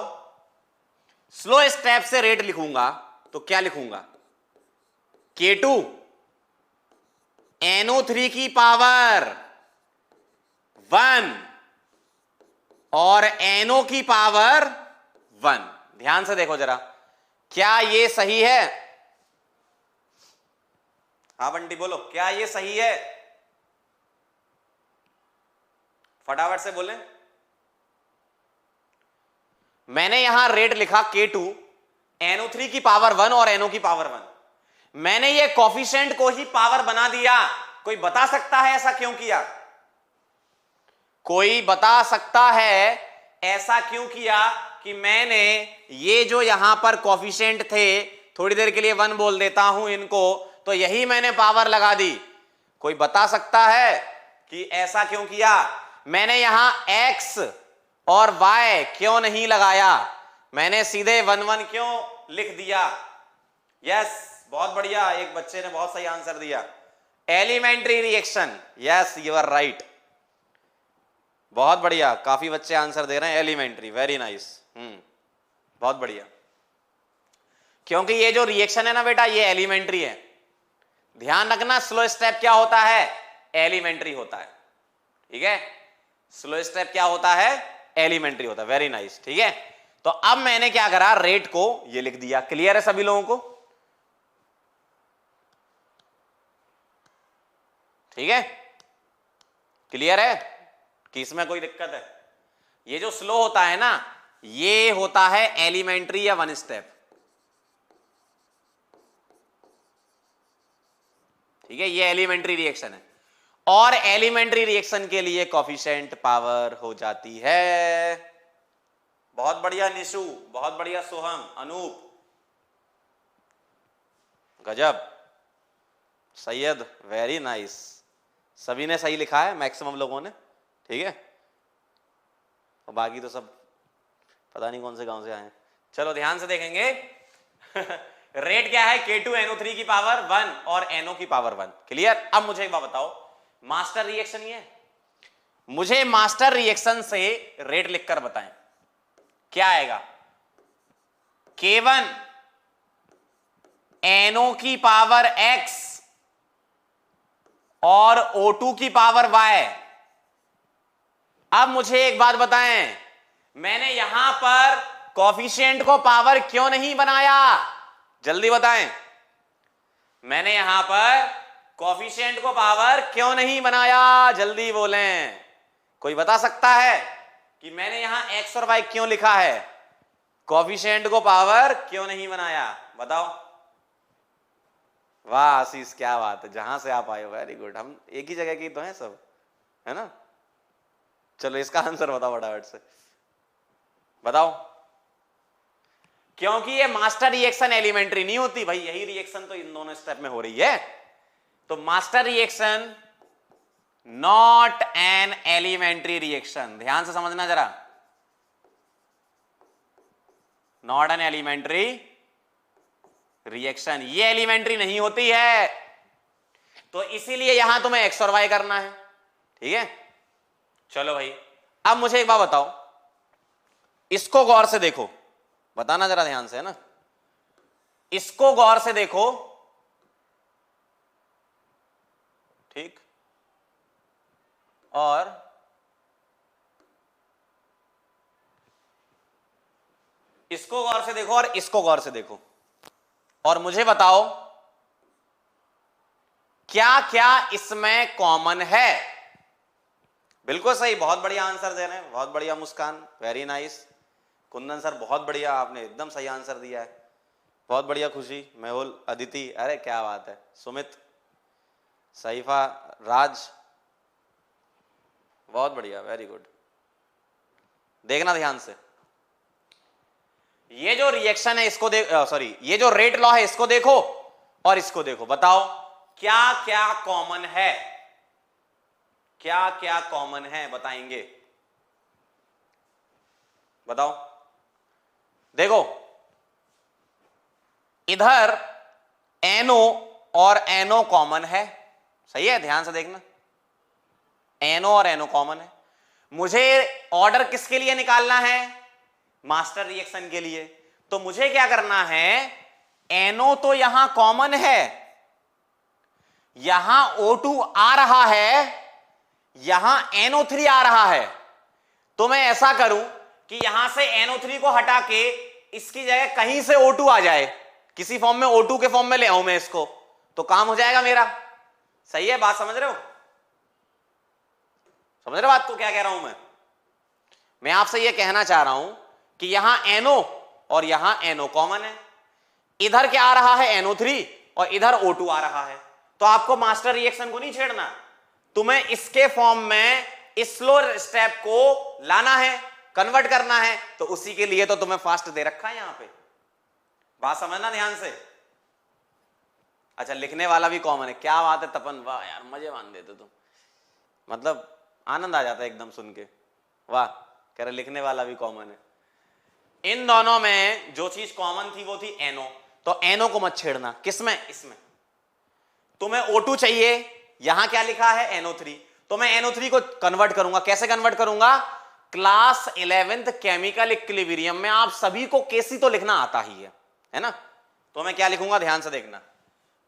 स्लो स्टेप से रेट लिखूंगा तो क्या लिखूंगा, K2 NO3 की पावर 1 और NO की पावर 1। ध्यान से देखो जरा, क्या ये सही है? हाँ बंटी बोलो, क्या ये सही है? फटाफट से बोलें। मैंने यहां रेट लिखा K2, NO3 की पावर 1 और NO की पावर 1। मैंने ये कॉफिशिएंट को ही पावर बना दिया। कोई बता सकता है ऐसा क्यों किया? कोई बता सकता है ऐसा क्यों किया कि मैंने ये जो यहां पर कॉफिशिएंट थे, थोड़ी देर के लिए 1 बोल देता हूं इनको, तो यही मैंने पावर लगा दी। कोई बता सकता है कि ऐसा क्यों किया? मैंने यहां X और Y क्यों नहीं लगाया? मैंने सीधे 1 1 क्यों लिख दिया? यस, बहुत बढ़िया, एक बच्चे ने बहुत सही आंसर दिया। Elementary reaction, yes you are right, बहुत बढ़िया, काफी बच्चे आंसर दे रहे हैं एलिमेंट्री, वेरी नाइस। बहुत बढ़िया, क्योंकि ये जो रिएक्शन है ना बेटा, ये एलिमेंट्री है। ध्यान रखना, स्लो स्टेप क्या होता है? एलिमेंट्री होता है। ठीक है, स्लो स्टेप क्या होता है? एलिमेंट्री होता है। वेरी नाइस, ठीक है। तो अब मैंने क्या करा, रेट को ये लिख दिया। क्लियर है सभी लोगों को? ठीक है, क्लियर है कि इसमें कोई दिक्कत है? ये जो स्लो होता है ना, ये होता है एलिमेंट्री या 1 स्टेप। ठीक है, ये एलिमेंट्री रिएक्शन है। और एलिमेंट्री रिएक्शन के लिए कॉफिशिएंट पावर हो जाती है। बहुत बढ़िया निशु, बहुत बढ़िया सोहम, अनूप, गजब, सैयद, वेरी नाइस। सभी ने सही लिखा है, मैक्सिमम लोगों ने। ठीक है, और बाकी तो सब पता नहीं कौन से गांव से आए हैं। चलो ध्यान से देखेंगे। रेट क्या है? K2 NO3 की पावर 1 और NO की पावर 1। क्लियर? अब मुझे एक बात बताओ, मास्टर रिएक्शन ये है, मुझे मास्टर रिएक्शन से रेट लिखकर बताएं क्या आएगा। K1 NO की पावर X और O2 की पावर Y। अब मुझे एक बात बताएं, मैंने यहां पर कॉफिशिएंट को पावर क्यों नहीं बनाया? जल्दी बताएं, मैंने यहां पर कॉफिशिएंट को पावर क्यों नहीं बनाया? जल्दी बोलें। कोई बता सकता है कि मैंने यहां X और Y क्यों लिखा है? कॉफिशिएंट को पावर क्यों नहीं बनाया? बताओ। वाह आशीष, क्या बात है, जहां से आप आए हो, वेरी गुड। हम एक ही जगह की तो हैं सब, है ना? चलो इसका आंसर बताओ फटाफट से, बताओ। क्योंकि ये मास्टर रिएक्शन एलिमेंट्री नहीं होती भाई, यही रिएक्शन तो इन दोनों स्टेप में हो रही है। तो master reaction not an elementary reaction. ध्यान से समझना जरा, नॉट एन एलिमेंट्री रिएक्शन, ये एलिमेंट्री नहीं होती है। तो इसीलिए यहां तुम्हें X और Y करना है। ठीक है, चलो भाई, अब मुझे एक बात बताओ, इसको गौर से देखो, बताना जरा ध्यान से, है ना? इसको गौर से देखो, ठीक, और इसको गौर से देखो, और इसको गौर से देखो, और मुझे बताओ क्या क्या इसमें कॉमन है। बिल्कुल सही, बहुत बढ़िया आंसर दे रहे हैं, बहुत बढ़िया मुस्कान, वेरी नाइस। कुंदन सर बहुत बढ़िया, आपने एकदम सही आंसर दिया है, बहुत बढ़िया। खुशी, मेहुल, अदिति, अरे क्या बात है, सुमित, सईफा, राज, बहुत बढ़िया, वेरी गुड। देखना ध्यान से, ये जो रिएक्शन है इसको सॉरी, ये जो रेट लॉ है इसको देखो और इसको देखो, बताओ क्या क्या कॉमन है, क्या क्या कॉमन है, बताएंगे, बताओ। देखो इधर NO और NO कॉमन है, सही है, ध्यान से देखना, NO और NO कॉमन है। मुझे ऑर्डर किसके लिए निकालना है? मास्टर रिएक्शन के लिए। तो मुझे क्या करना है, NO तो यहां कॉमन है, यहां O2 आ रहा है, यहां NO3 आ रहा है, तो मैं ऐसा करूं कि यहां से NO3 को हटा के इसकी जगह कहीं से O2 आ जाए, किसी फॉर्म में O2 के फॉर्म में ले आऊं मैं इसको, तो काम हो जाएगा मेरा। सही है, बात समझ रहे हो? समझ रहे हो बात को क्या कह रहा हूं मैं आपसे यह कहना चाह रहा हूं कि यहां NO और यहां NO कॉमन है, इधर क्या आ रहा है NO3 और इधर O2 आ रहा है, तो आपको मास्टर रिएक्शन को नहीं छेड़ना, तुम्हें इसके फॉर्म में इस स्लो स्टेप को लाना है, कन्वर्ट करना है, तो उसी के लिए तो तुम्हें फास्ट दे रखा है यहां पे। बात समझना ध्यान से। अच्छा, लिखने वाला भी कॉमन है, क्या बात है तपन, वाह यार मजे मान देते तुम, मतलब आनंद आ जाता है एकदम सुन के, वाह। कह रहे लिखने वाला भी कॉमन है। इन दोनों में जो चीज कॉमन थी वो थी NO, तो NO को मत छेड़ना, किसमें? इसमें। तुम्हें O2 चाहिए, यहां क्या लिखा है NO3, तो मैं NO3 को कन्वर्ट करूंगा। कैसे कन्वर्ट करूंगा? क्लास 11th केमिकल इक्विलिब्रियम में आप सभी को केसी तो लिखना आता ही है ना? तो मैं क्या लिखूंगा, ध्यान से देखना।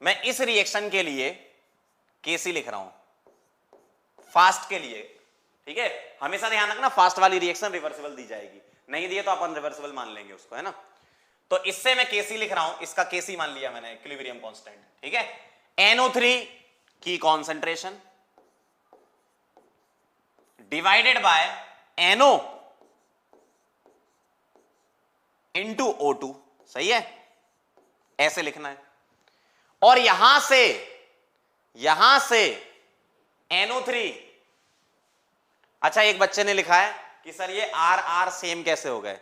मैं इस रिएक्शन के लिए केसी लिख रहा हूं, फास्ट के लिए, ठीक है? हमेशा ध्यान रखना, फास्ट वाली रिएक्शन रिवर्सिबल दी जाएगी, नहीं दिए तो अपन रिवर्सिबल मान लेंगे उसको, है ना? तो इससे मैं केसी लिख रहा हूं, इसका केसी मान लिया मैंने, इक्विलिब्रियम कांस्टेंट, ठीक है? NO3 की concentration divided by NO into O2, सही है? ऐसे लिखना है। और यहां से NO3, अच्छा एक बच्चे ने लिखा है कि सर ये R सेम कैसे हो गए?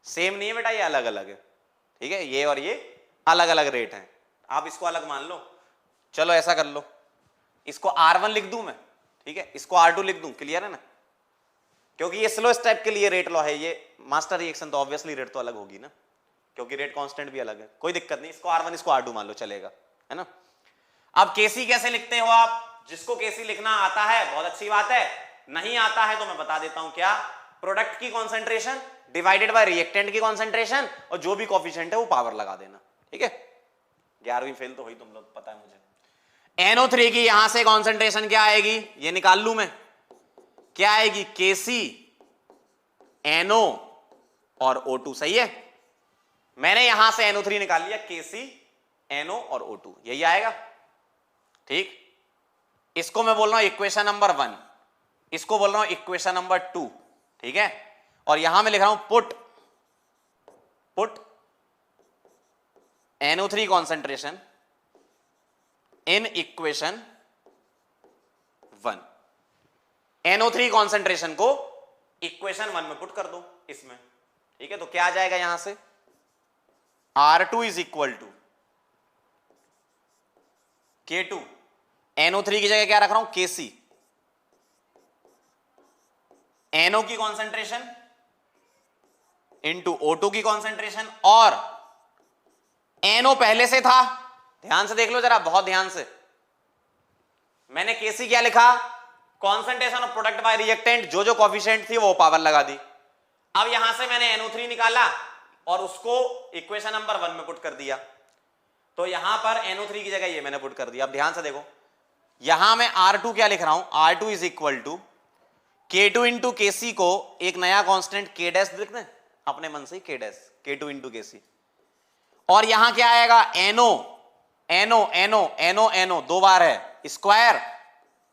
सेम नहीं है बेटा, ये अलग अलग है, ठीक है? ये और ये अलग अलग रेट हैं, आप इसको अलग मान लो। चलो ऐसा कर लो, इसको R1 लिख दूं मैं, ठीक है? इसको R2 लिख दूं, क्लियर है ना? क्योंकि ये स्लो स्टेप के लिए रेट लॉ है, ये मास्टर रिएक्शन तो ऑब्वियसली रेट तो अलग होगी ना, क्योंकि रेट कांस्टेंट भी अलग है, कोई दिक्कत नहीं। इसको R1 इसको R2 मान लो, चलेगा, है ना? अब केसी कैसे लिखते हो आप? जिसको केसी लिखना आता है बहुत अच्छी बात है, नहीं आता है तो मैं बता देता हूं क्या। प्रोडक्ट की कॉन्सेंट्रेशन डिवाइडेड बाय रिएक्टेंट की कॉन्सेंट्रेशन, और जो भी कोफिशिएंट है वो पावर लगा देना, ठीक है? 11वीं फेल तो हुई तुम लोग, पता है मुझे। NO3 की यहां से कॉन्सेंट्रेशन क्या आएगी, ये निकाल लू मैं, क्या आएगी? केसी NO और O2, सही है? मैंने यहां से NO3 निकाल लिया, केसी NO और O2, यही आएगा, ठीक? इसको मैं बोल रहा हूं इक्वेशन नंबर 1, इसको बोल रहा हूं इक्वेशन नंबर 2, ठीक है? और यहां मैं लिख रहा हूं put NO3 concentration in equation 1। NO3 concentration को इक्वेशन 1 में पुट कर दो इसमें, ठीक है? तो क्या आ जाएगा यहां से? R2 is equal to K2, NO3 की जगह क्या रख रहा हूं? KC, NO की कॉन्सेंट्रेशन इंटू O2 की कॉन्सेंट्रेशन, और NO पहले से था, ध्यान से देख लो जरा, बहुत ध्यान से। मैंने KC क्या लिखा? Concentration of product bye reactant, जो जो कोफिशिएंट थी वो पावर लगा दी। अब यहां से मैंने NO3 निकाला और उसको इक्वेशन नंबर 1 में पुट कर दिया, तो यहां पर NO3 की जगह ये मैंने पुट कर दिया। अब ध्यान से देखो, यहां मैं R2 क्या लिख रहा हूं? R2 is equal to K2 into KC को एक नया कांस्टेंट K डैश लिख दें अपने मन से ही, K dash, K2 into KC, और यहां क्या आएगा? NO दो बार है, स्क्वायर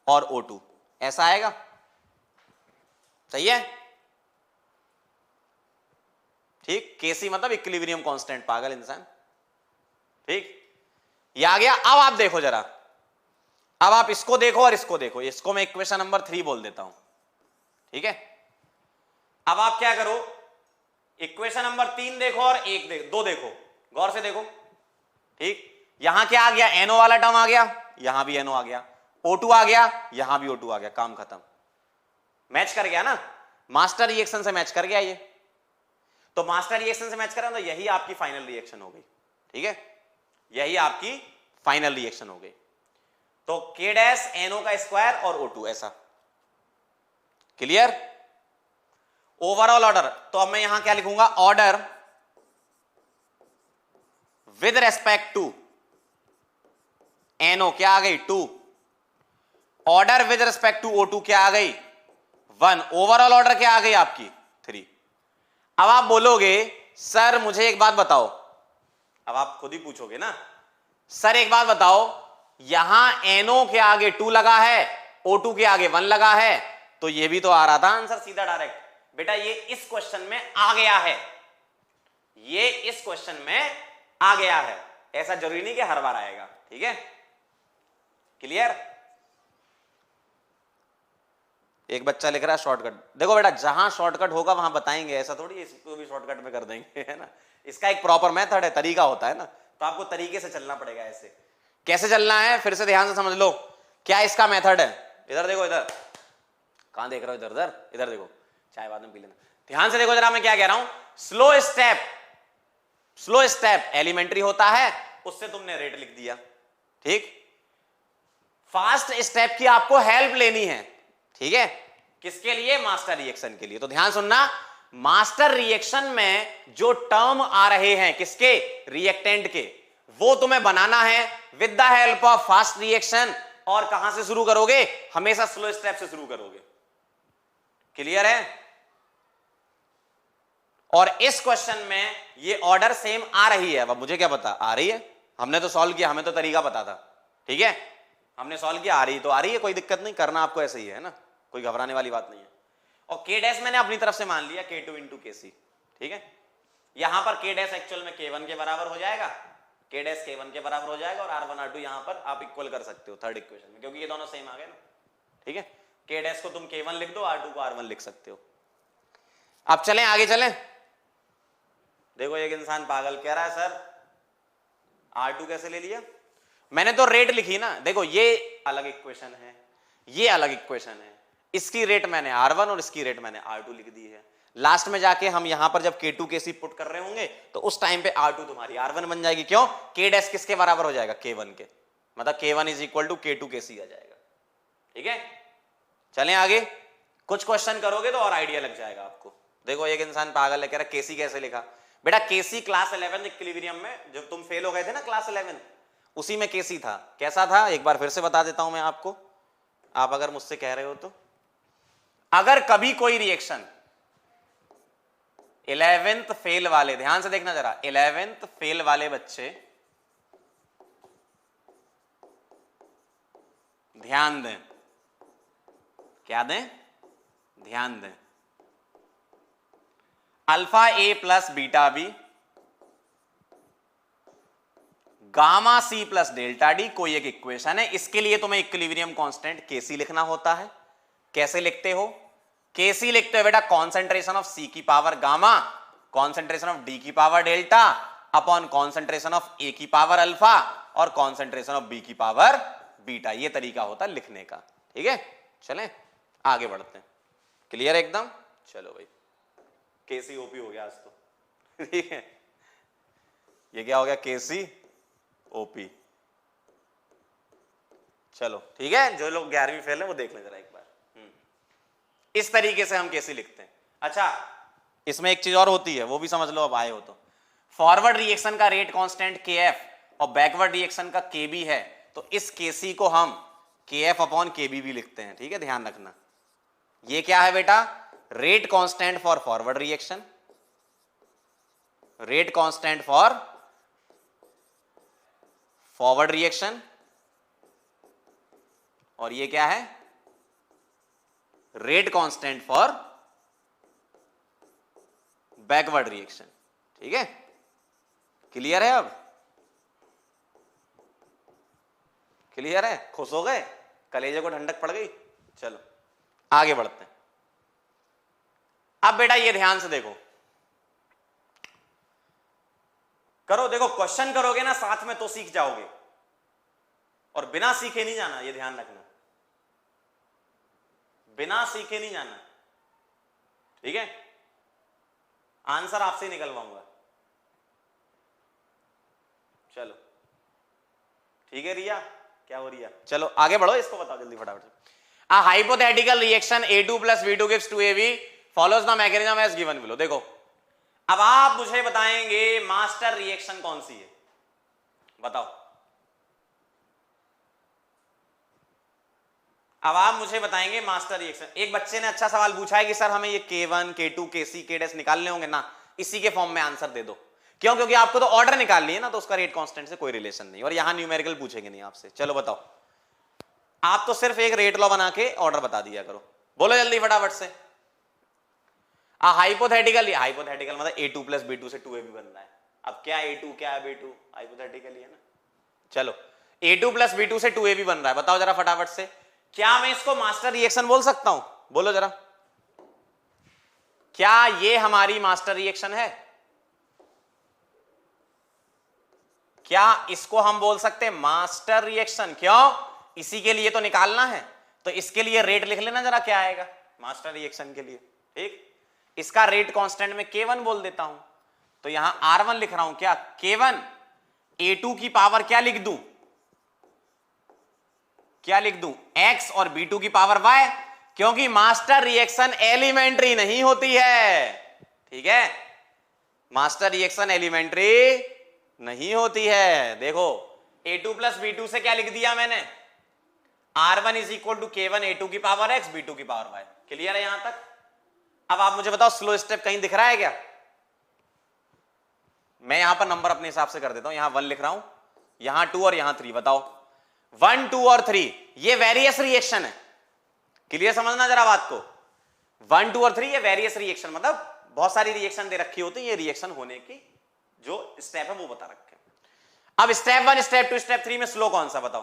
और O2, ऐसा आएगा, सही है? ठीक, KC मतलब इक्विलिब्रियम कांस्टेंट, पागल इंसान, ठीक? ये आ गया। अब आप देखो जरा, अब आप इसको देखो और इसको देखो, इसको मैं इक्वेशन नंबर 3 बोल देता हूं, ठीक है? अब आप क्या करो, इक्वेशन नंबर 3 देखो और 2 देखो, गौर से देखो, ठीक? यहां क्या आ गया? NO वाला टर्म आ गया, यहां भी NO आ गया, O2 आ गया, यहां भी O2 आ गया, काम खत्म, मैच कर गया ना, मास्टर रिएक्शन से मैच कर गया ये। तो मास्टर रिएक्शन से मैच करें तो यही आपकी फाइनल रिएक्शन हो गई, ठीक है? यही आपकी फाइनल रिएक्शन हो गई। तो K डैश NO का स्क्वायर और O2, ऐसा, क्लियर? ओवरऑल ऑर्डर, तो अब मैं यहां क्या लिखूंगा? Order with respect to NO क्या आ गई? 2। Order with respect to O2 क्या आ गई? 1, ओवरऑल ऑर्डर क्या आ गई आपकी 3। अब आप बोलोगे सर मुझे एक बात बताओ, अब आप खुद ही पूछोगे ना, सर एक बात बताओ, यहां NO के आगे 2 लगा है, O2 के आगे 1 लगा है, तो ये भी तो आ रहा था आंसर सीधा डायरेक्ट। बेटा ये इस क्वेश्चन में आ गया है, ये इस क्वेश्चन में आ गया है, ऐसा जरूरी नहीं कि हर बार आएगा। ठीक है, क्लियर। एक बच्चा लिख रहा है शॉर्टकट। देखो बेटा जहां शॉर्टकट होगा वहां बताएंगे, ऐसा थोड़ी इसको भी शॉर्टकट में कर देंगे, है ना। इसका एक प्रॉपर मेथड है, तरीका होता है ना, तो आपको तरीके से चलना पड़ेगा। ऐसे कैसे चलना है फिर से ध्यान से समझ लो, क्या इसका मेथड है। इधर देखो, इधर कहां देख रहे हो, इधर इधर इधर देखो, चाय बाद में पी लेना। ध्यान से देखो जरा मैं क्या कह रहा हूं। Slow step, slow step elementary होता है, उससे तुमने रेट लिख दिया। ठीक, फास्ट स्टेप की आपको हेल्प लेनी है। ठीक है, किसके लिए, मास्टर रिएक्शन के लिए। तो ध्यान सुनना, मास्टर रिएक्शन में जो टर्म आ रहे हैं किसके, रिएक्टेंट के, वो तुम्हें बनाना है with the help of fast reaction. और कहां से शुरू करोगे, हमेशा स्लो स्टेप से शुरू करोगे। क्लियर है। और इस क्वेश्चन में ये ऑर्डर सेम आ रही है। अब मुझे क्या पता आ रही है, हमने तो सॉल्व किया, हमें तो तरीका पता था। ठीक है, हमने सॉल्व किया, आ रही तो आ रही है, कोई दिक्कत नहीं, करना आपको ऐसे ही है ना, कोई घबराने वाली बात नहीं है। और K डैश मैंने अपनी तरफ से मान लिया K2 इंटू KC। ठीक है, यहां पर K डैश एक्चुअल में K1 के बराबर हो जाएगा, K डैश K1 के बराबर हो जाएगा, और R1 R2 यहां पर आप इक्वल कर सकते हो थर्ड इक्वेशन में, क्योंकि ये दोनों सेम आ गए ना। ठीक है, K डैश को तुम K1 लिख दो, R2 को R1 लिख सकते हो। अब चलें आगे चलें। देखो एक इंसान पागल कह रहा है सर R2 कैसे ले लिया, मैंने तो रेट लिखी ना। देखो ये अलग इक्वेशन है, ये अलग इक्वेशन है, इसकी रेट मैंने R1 और इसकी रेट मैंने R2 लिख दी है। लास्ट में जाके हम यहां पर जब K2 KC पुट कर रहे होंगे तो उस टाइम पे R2 तुम्हारी R1 बन जाएगी। क्यों, K डैश किसके बराबर हो जाएगा, K1 के, मतलब K1 is equal to K2 KC आ जाएगा। ठीक है, चलें आगे। कुछ क्वेश्चन करोगे तो और आइडिया लग जाएगा आपको। देखो एक इंसान पागल है, कह रहा KC कैसे लिखा। बेटा KC क्लास 11 इक्विलिब्रियम में जब तुम फेल हो गए थे ना क्लास 11, उसी में KC था। कैसा था एक बार फिर से बता देता हूं मैं आपको, आप अगर मुझसे कह रहे हो तो। अगर कभी कोई रिएक्शन 11th फेल वाले, ध्यान से देखना जरा, 11th फेल वाले बच्चे ध्यान दें, क्या दें, ध्यान दें। Alpha A plus beta B, gamma C plus delta D कोई एक इक्वेशन है। इसके लिए तुम्हें इक्विलिब्रियम कांस्टेंट Kc लिखना होता है। कैसे लिखते हो, Kc लिखते हो बेटा कॉन्सेंट्रेशन ऑफ C की power gamma, concentration of D की power delta upon concentration of A की पावर अल्फा और कॉन्सेंट्रेशन ऑफ B की पावर बीटा। ये तरीका होता है लिखने का। ठीक है, चलें आगे बढ़ते हैं। क्लियर एकदम, चलो भाई Kc OP हो गया आज तो। ठीक है, ये क्या हो गया, Kc OP। चलो ठीक है, जो लोग 11वीं फेल है वो देख लें जरा एक बार। इस तरीके से हम Kc लिखते हैं। अच्छा इसमें एक चीज और होती है, वो भी समझ लो अब आए हो तो। फॉरवर्ड रिएक्शन का रेट कांस्टेंट Kf और बैकवर्ड रिएक्शन का Kb है, तो इस Kc को हम Kf अपॉन Kb भी लिखते हैं। ठीक है, ध्यान रखना। ये क्या है बेटा, rate constant for forward reaction, rate constant for forward reaction, और ये क्या है, rate constant for backward reaction. ठीक है, क्लियर है, अब क्लियर है, खुश हो गए, कलेजे को ठंडक पड़ गई। चलो आगे बढ़ते हैं। अब बेटा ये ध्यान से देखो, करो, देखो क्वेश्चन करोगे ना साथ में तो सीख जाओगे, और बिना सीखे नहीं जाना, ये ध्यान रखना, बिना सीखे नहीं जाना। ठीक है, आंसर आपसे ही निकलवाऊंगा। चलो ठीक है रिया, क्या हो रिया, चलो आगे बढ़ो, इसको बताओ जल्दी फटाफट से। A hypothetical reaction A2 plus V2 gives 2AB follows the mechanism as given below। देखो अब आप मुझे बताएंगे मास्टर रिएक्शन कौन सी है, बताओ। अब आप मुझे बताएंगे मास्टर रिएक्शन। एक बच्चे ने अच्छा सवाल पूछा है कि सर हमें ये K1 K2 Kc K' निकालने होंगे ना, इसी के फॉर्म में आंसर दे दो। क्यों? क्योंकि आपको तो ऑर्डर निकालनी है ना, तो उसका रेट कांस्टेंट से कोई रिलेशन नहीं, और यहां न्यूमेरिकल पूछेंगे नहीं आपसे। चलो बताओ, आप तो सिर्फ एक रेट लॉ बना के ऑर्डर बता दिया करो। बोलो जल्दी फटाफट से। हाइपोथेटिकल, हाइपोथेटिकल मतलब A2 प्लस B2 से 2AB बन रहा है। अब क्या A2 क्या है B2, हाइपोथेटिकली है ना। चलो A2 प्लस B2 से 2AB बन रहा है, बताओ जरा फटाफट से, क्या मैं इसको मास्टर रिएक्शन बोल सकता हूं? बोलो जरा, क्या ये हमारी मास्टर रिएक्शन है? क्या इसको हम बोल सकते हैं मास्टर रिएक्शन? क्यों? इसी के लिए तो निकालना है, तो इसके लिए रेट लिख लेना जरा, क्या आएगा मास्टर रिएक्शन के लिए। ठीक, इसका रेट कांस्टेंट में K1 बोल देता हूं, तो यहां R1 लिख रहा हूं। क्या K1 A2 की पावर क्या लिख दूं? क्या लिख दूं? X और B2 की पावर Y, क्योंकि मास्टर रिएक्शन एलिमेंट्री नहीं होती है। ठीक है, मास्टर रिएक्शन एलिमेंट्री नहीं होती है। देखो A2 प्लस B2 से क्या लिख दिया मैंने, R1 is equal to K1 A2 की पावर X B2 की पावर Y। क्लियर है यहां तक? अब आप मुझे बताओ, स्लो स्टेप कहीं दिख रहा है क्या? मैं यहां पर नंबर अपने हिसाब से कर देता हूं, यहां 1 लिख रहा हूं, यहां 2 और यहां 3। बताओ 1 2 और 3 ये वेरियस रिएक्शन है। क्लियर समझना जरा बात को, 1 2 और 3 ये वेरियस रिएक्शन, मतलब बहुत सारी रिएक्शन दे रखी होती है, ये रिएक्शन होने की जो स्टेप है वो बता रखे हैं। अब स्टेप 1 स्टेप 2 स्टेप 3 में स्लो कौन सा बताओ?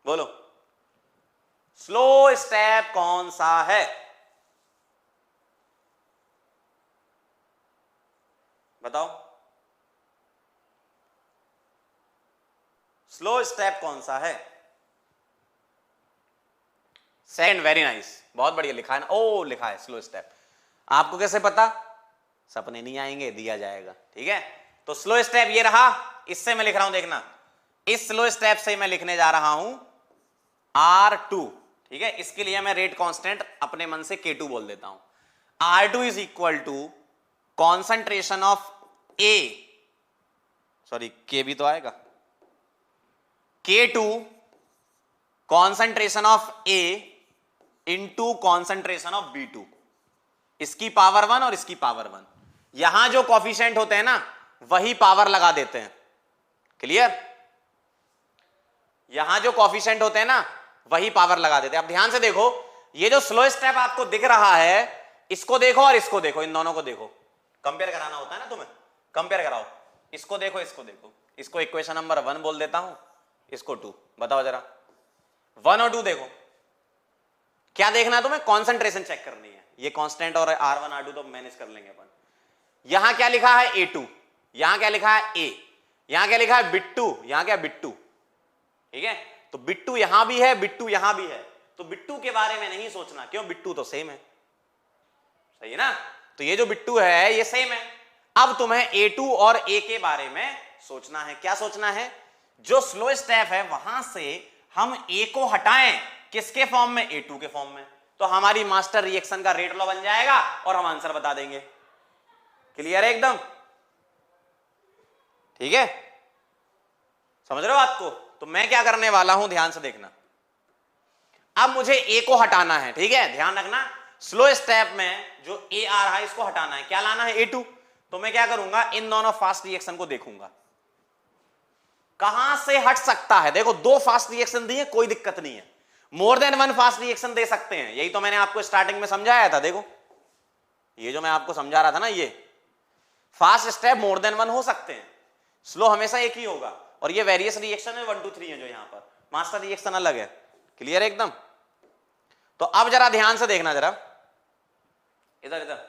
बोलो, स्लो स्टेप कौन सा है? बताओ, स्लो स्टेप कौन सा है? सेकंड, वेरी नाइस, बहुत बढ़िया लिखा है ना। ओ लिखा है स्लो स्टेप। आपको कैसे पता? सपने नहीं आएंगे, दिया जाएगा। ठीक है, तो स्लो स्टेप ये रहा, इससे मैं लिख रहा हूं, देखना, इस स्लो स्टेप से मैं लिखने जा रहा हूं R2। ठीक है, इसके लिए मैं रेट कांस्टेंट अपने मन से K2 बोल देता हूं। R2 is equal to concentration of A, sorry K भी तो आएगा, K2 concentration of A into concentration of B2, इसकी पावर 1 और इसकी पावर 1। यहां जो कॉफिशिएंट होते हैं ना, वही पावर लगा देते हैं। क्लियर? यहां जो कॉफिशिएंट होते हैं ना, वही पावर लगा देते हैं। अब ध्यान से देखो, ये जो स्लो स्टेप आपको दिख रहा है, इसको देखो और इसको देखो, इन दोनों को देखो, कंपेयर कराना होता है ना तुम्हें, कंपेयर कराओ, इसको देखो इसको देखो, इसको इक्वेशन नंबर 1 बोल देता हूं, इसको 2। बताओ जरा 1 और 2 देखो, क्या देखना है तुम्हें? कॉन्सेंट्रेशन चेक करनी है। ये कांस्टेंट और R1 R2 तो मैनेज कर लेंगे अपन। यहां क्या लिखा है? A2, यहां क्या लिखा है? A, यहां क्या लिखा है? बिट्टू, यहां क्या? बिट्टू। ठीक है, तो बिट्टू यहां भी है, बिट्टू यहां भी है, तो बिट्टू के बारे में नहीं सोचना, क्यों? बिट्टू तो सेम है, सही है ना? तो ये जो बिट्टू है ये सेम है। अब तुम्हें A2 और A के बारे में सोचना है। क्या सोचना है? जो स्लो स्टेप है वहां से हम A को हटाएं, किसके फॉर्म में? A2 के फॉर्म में, तो हमारी मास्टर रिएक्शन का रेट लॉ बन जाएगा और हम आंसर बता देंगे। क्लियर है एकदम? ठीक है, समझ रहे हो बात को? तो मैं क्या करने वाला हूं, ध्यान से देखना। अब मुझे A को हटाना है, ठीक है, ध्यान रखना, स्लो स्टेप में जो A आ रहा है इसको हटाना है। क्या लाना है? A2। तो मैं क्या करूंगा, इन दोनों फास्ट रिएक्शन को देखूंगा कहां से हट सकता है। देखो 2 फास्ट रिएक्शन दी है, कोई दिक्कत नहीं है, मोर देन 1 फास्ट रिएक्शन दे सकते हैं, यही तो मैंने आपको स्टार्टिंग में समझाया था। देखो ये जो मैं आपको समझा रहा था ना, ये फास्ट स्टेप मोर देन 1 हो सकते हैं, स्लो हमेशा एक ही होगा, और ये वेरियस रिएक्शन है 1 2 3 है, जो यहां पर मास्टर रिएक्शन अलग है। क्लियर है एकदम? तो अब जरा ध्यान से देखना, जरा इधर इधर।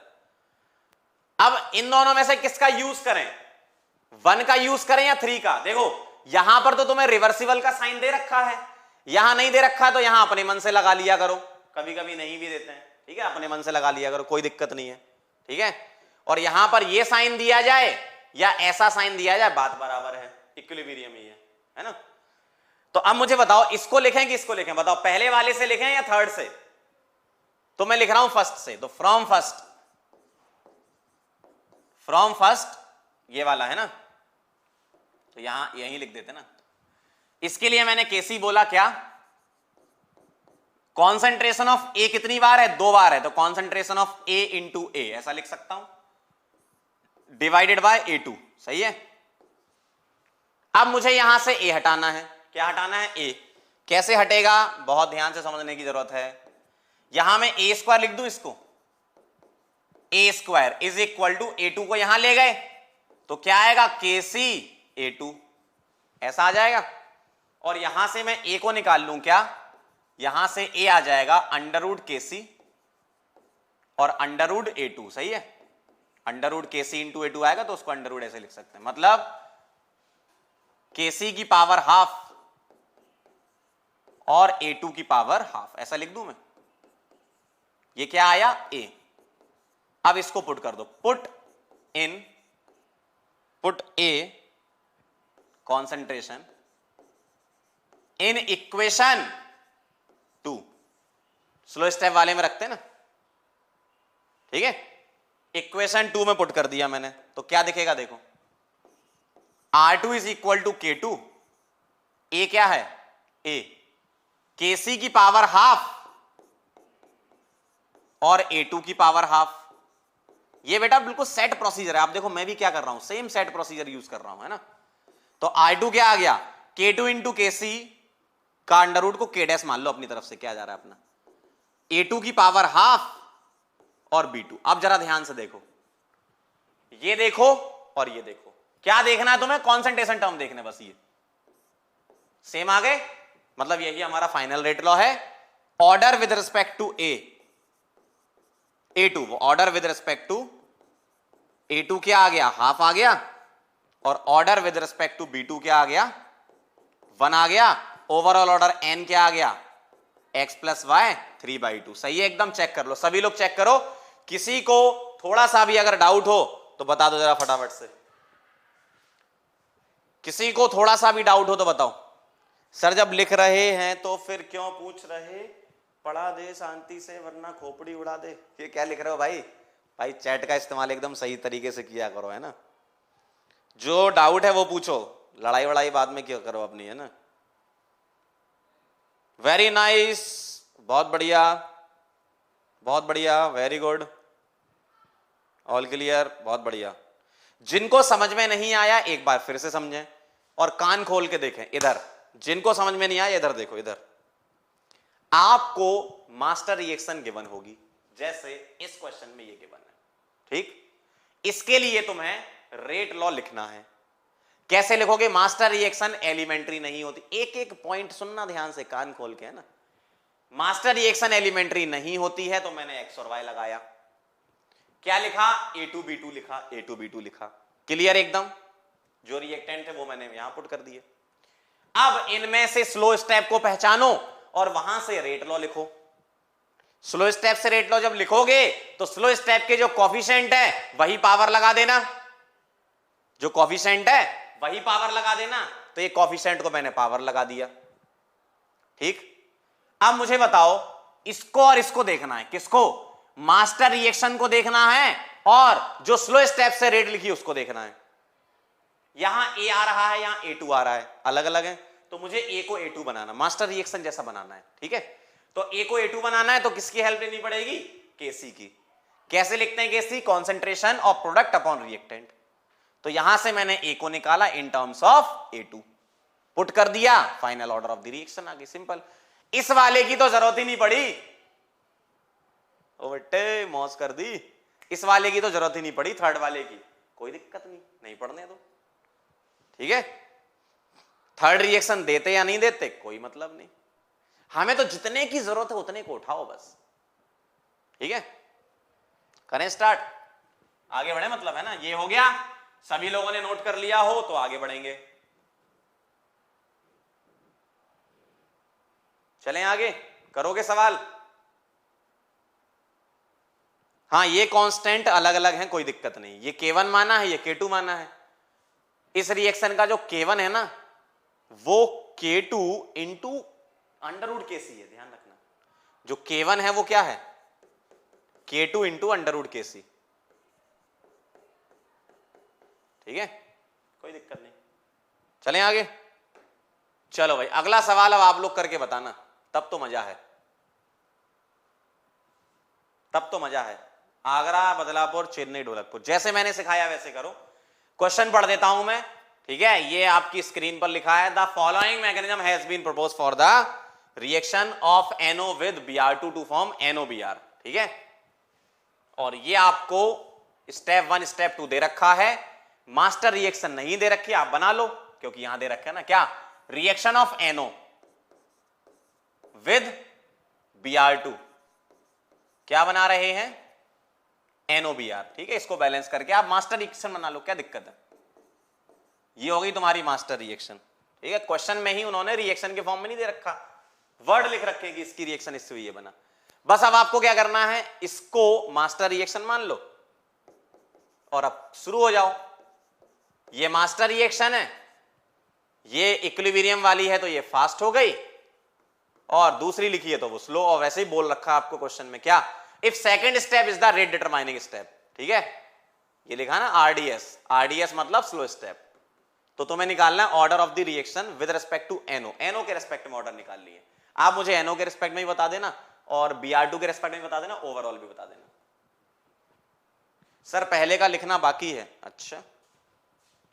अब इन दोनों में से किसका यूज करें? 1 का यूज करें या 3 का? देखो यहां पर तो तुम्हें रिवर्सिबल का साइन दे रखा है, यहां नहीं दे रखा, तो यहां अपने मन से लगा लिया करो, कभी कभी नहीं भी देते हैं, ठीक है, अपने मन से लगा लिया करो, कोई दिक्कत नहीं है। ठीक है, और यहां पर ये साइन दिया जाए या ऐसा साइन दिया जाए, बात बराबर है, इक्विलिब्रियम ही है ना? तो अब मुझे बताओ, इसको लिखें कि इसको लिखें? बताओ पहले वाले से लिखें या थर्ड से? तो मैं लिख रहा हूं फर्स्ट से, तो फ्रॉम फर्स्ट ये वाला है ना, तो यहां यहीं लिख देते ना। इसके लिए मैंने केसी बोला, क्या? कॉन्सेंट्रेशन ऑफ ए कितनी बार है? 2 बार है, तो कॉन्सेंट्रेशन ऑफ ए इंटू ए ऐसा लिख सकता हूं, डिवाइडेड बाय A2। सही है। अब मुझे यहां से ए हटाना है। क्या हटाना है? ए। कैसे हटेगा? बहुत ध्यान से समझने की जरूरत है। यहां मैं ए स्क्वायर लिख दूं इसको, A square is equal to A2 को यहां ले गए तो क्या आएगा? KC A2 ऐसा आ जाएगा। और यहां से मैं ए को निकाल लूं, क्या यहां से ए आ जाएगा अंडर रूट KC और अंडर रूट A2। सही है। Under root KC into A2 आएगा तो उसको अंडर रूट ऐसे लिख सकते हैं, मतलब KC की पावर हाफ और A2 की पावर हाफ, ऐसा लिख दूं मैं। ये क्या आया? A। अब इसको पुट कर दो, put A concentration in equation 2। Slow step वाले में रखते हैं ना, ठीक है। इक्वेशन 2 में पुट कर दिया मैंने, तो क्या दिखेगा? देखो, R2 is equal to K2, ए क्या है? A, KC की पावर हाफ और A2 की पावर हाफ। ये बेटा बिल्कुल सेट प्रोसीजर है। आप देखो मैं भी क्या कर रहा हूं, सेम सेट प्रोसीजर यूज कर रहा हूं, है ना। तो R2 क्या आ गया? K2 इंटू KC का अंडर रूट को K डैश मान लो अपनी तरफ से, क्या जा रहा है अपना, A2 की पावर हाफ और B2। अब जरा ध्यान से देखो, ये देखो और ये देखो, क्या देखना है तुम्हें? कॉन्सेंट्रेशन टर्म देखने, बस ये सेम आ गए। मतलब यही हमारा फाइनल रेट लॉ है। Order with respect to A2, order with respect to A2 क्या आ गया? हाफ आ गया। और order with respect to B2 क्या आ गया? 1 आ गया। ओवरऑल ऑर्डर n क्या आ गया? x plus y 3/2। सही है एकदम। चेक कर लो, सभी लोग चेक करो। किसी को थोड़ा सा भी अगर डाउट हो तो बता दो जरा फटाफट से। किसी को थोड़ा सा भी डाउट हो तो बताओ। सर जब लिख रहे हैं तो फिर क्यों पूछ रहे? पढ़ा दे शांति से वरना खोपड़ी उड़ा दे। ये क्या लिख रहे हो भाई? भाई चैट का इस्तेमाल एकदम सही तरीके से किया करो, है ना। जो डाउट है वो पूछो, लड़ाई वड़ाई बाद में क्यों करो अपनी, है ना। वेरी नाइस, बहुत बढ़िया, बहुत बढ़िया, वेरी गुड, ऑल क्लियर, बहुत बढ़िया। जिनको समझ में नहीं आया एक बार फिर से समझें और कान खोल के देखें। इधर जिनको समझ में नहीं आया इधर देखो, इधर आपको मास्टर रिएक्शन गिवन होगी, जैसे इस क्वेश्चन में ये गिवन है, ठीक। इसके लिए तुम्हें रेट लॉ लिखना है। कैसे लिखोगे? मास्टर रिएक्शन एलिमेंट्री नहीं होती। एक एक पॉइंट सुनना ध्यान से, कान खोल के, है ना। मास्टर रिएक्शन एलिमेंट्री नहीं होती है तो मैंने एक्स और वाई लगाया। क्या लिखा? A2B2 लिखा, A2B2 लिखा। क्लियर एकदम। जो रिएक्टेंट है वो मैंने यहां पुट कर दिए। अब इनमें से स्लो स्टेप को पहचानो और वहां से रेट लॉ लिखो। स्लो स्टेप से रेट लॉ जब लिखोगे तो स्लो स्टेप के जो कॉफिशिएंट है वही पावर लगा देना, जो कॉफिशिएंट है वही पावर लगा देना। तो ये कॉफिशिएंट को मैंने पावर लगा दिया, ठीक। अब मुझे बताओ, इसको और इसको देखना है। किसको? मास्टर रिएक्शन को देखना है और जो स्लो स्टेप से रेट लिखी उसको देखना है। यहां A आ रहा है, यहां A2 आ रहा है, अलग अलग है। तो मुझे A को A2 बनाना, मास्टर रिएक्शन जैसा बनाना है, ठीक है। तो A को A2 बनाना है तो किसकी हेल्प लेनी पड़ेगी? KC की। कैसे लिखते हैं KC? Concentration of product upon reactant. तो यहां से मैंने A को निकाला in terms of A2, put कर दिया, final order of the reaction आ गई, सिंपल। इस वाले की तो जरूरत ही नहीं पड़ी, ओ बेटे मौज कर दी। इस वाले की तो जरूरत ही नहीं पड़ी, थर्ड वाले की कोई दिक्कत नहीं, नहीं पढ़ने दो, ठीक है। थर्ड रिएक्शन देते या नहीं देते कोई मतलब नहीं, हमें तो जितने की जरूरत है उतने को उठाओ बस, ठीक है। करें स्टार्ट, आगे बढ़े, मतलब है ना। ये हो गया, सभी लोगों ने नोट कर लिया हो तो आगे बढ़ेंगे। चलें आगे, करोगे सवाल? हाँ, ये कांस्टेंट अलग अलग हैं, कोई दिक्कत नहीं। ये K1 माना है, ये K2 माना है। इस रिएक्शन का जो K1 है ना वो K2 into under root KC है, ध्यान रखना। जो K1 है वो क्या है? K2 into under root KC, ठीक है, कोई दिक्कत नहीं। चलें आगे। चलो भाई, अगला सवाल अब आप लोग करके बताना, तब तो मजा है। तब तो मजा है। आगरा, बदलापुर, चेन्नई, ढोलकपुर, जैसे मैंने सिखाया वैसे करो। क्वेश्चन पढ़ देता हूं मैं, ठीक है। ये आपकी स्क्रीन पर लिखा है, the following mechanism has been propose for the reaction of NO with Br2 to form NOBr, ठीक है। और ये आपको स्टेप 1 स्टेप 2 दे रखा है, मास्टर रिएक्शन नहीं दे रखी, आप बना लो, क्योंकि यहां दे रखा है ना क्या, reaction of NO with Br2, क्या बना रहे हैं, NOBr, ठीक है। इसको बैलेंस करके आप मास्टर रिएक्शन बना लो, क्या दिक्कत है। ये होगी तुम्हारी मास्टर रिएक्शन, ठीक है। क्वेश्चन में ही उन्होंने रिएक्शन के फॉर्म में नहीं दे रखा, वर्ड लिख रखे कि इसकी रिएक्शन इससे हुई है, बना। बस अब आपको क्या करना है, इसको मास्टर रिएक्शन मान लो और अब शुरू हो जाओ। ये मास्टर रिएक्शन है, ये इक्विलिब्रियम वाली है तो ये फास्ट हो गई, और दूसरी लिखी है तो वो स्लो, और वैसे ही बोल रखा आपको क्वेश्चन में क्या, if second step is the rate determining step, ठीक है। ये लिखा ना RDS, RDS मतलब स्लो स्टेप। तो तुम्हें निकालना है order of the reaction with respect to NO के रिस्पेक्ट में ऑर्डर निकाल लिए। आप मुझे NO के रिस्पेक्ट में ही बता देना और Br2 के रिस्पेक्ट में बता देना, ओवरऑल भी बता देना। सर पहले का लिखना बाकी है, अच्छा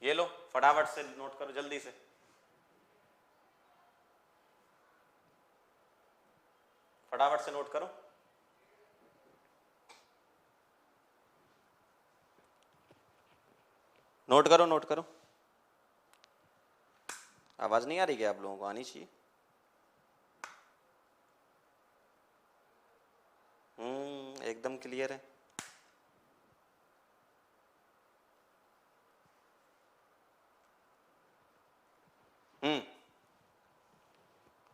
ये लो फटाफट से नोट करो जल्दी से। फटाफट से नोट करो। नोट करो, नोट करो। आवाज नहीं आ रही क्या आप लोगों को, आनी चाहिए। एकदम क्लियर है।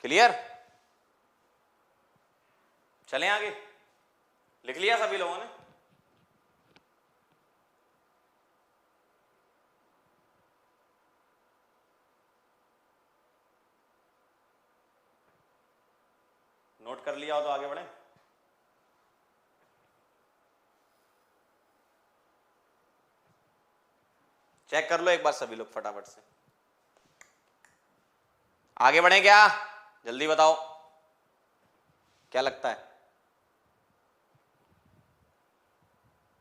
क्लियर, चलें आगे। लिख लिया सभी लोगों ने, नोट कर लिया हो तो आगे बढ़े। चेक कर लो एक बार सभी लोग फटाफट से। आगे बढ़े क्या, जल्दी बताओ क्या लगता है,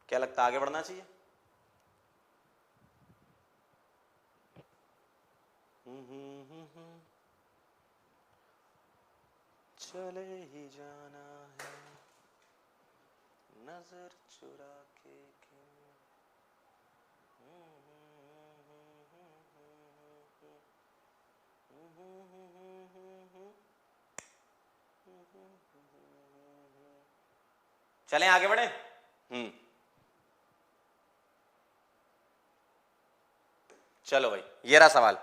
क्या लगता है आगे बढ़ना चाहिए। चले ही जाना है नजर चुरा के चलें आगे बढ़े। चलो भाई, ये रहा सवाल,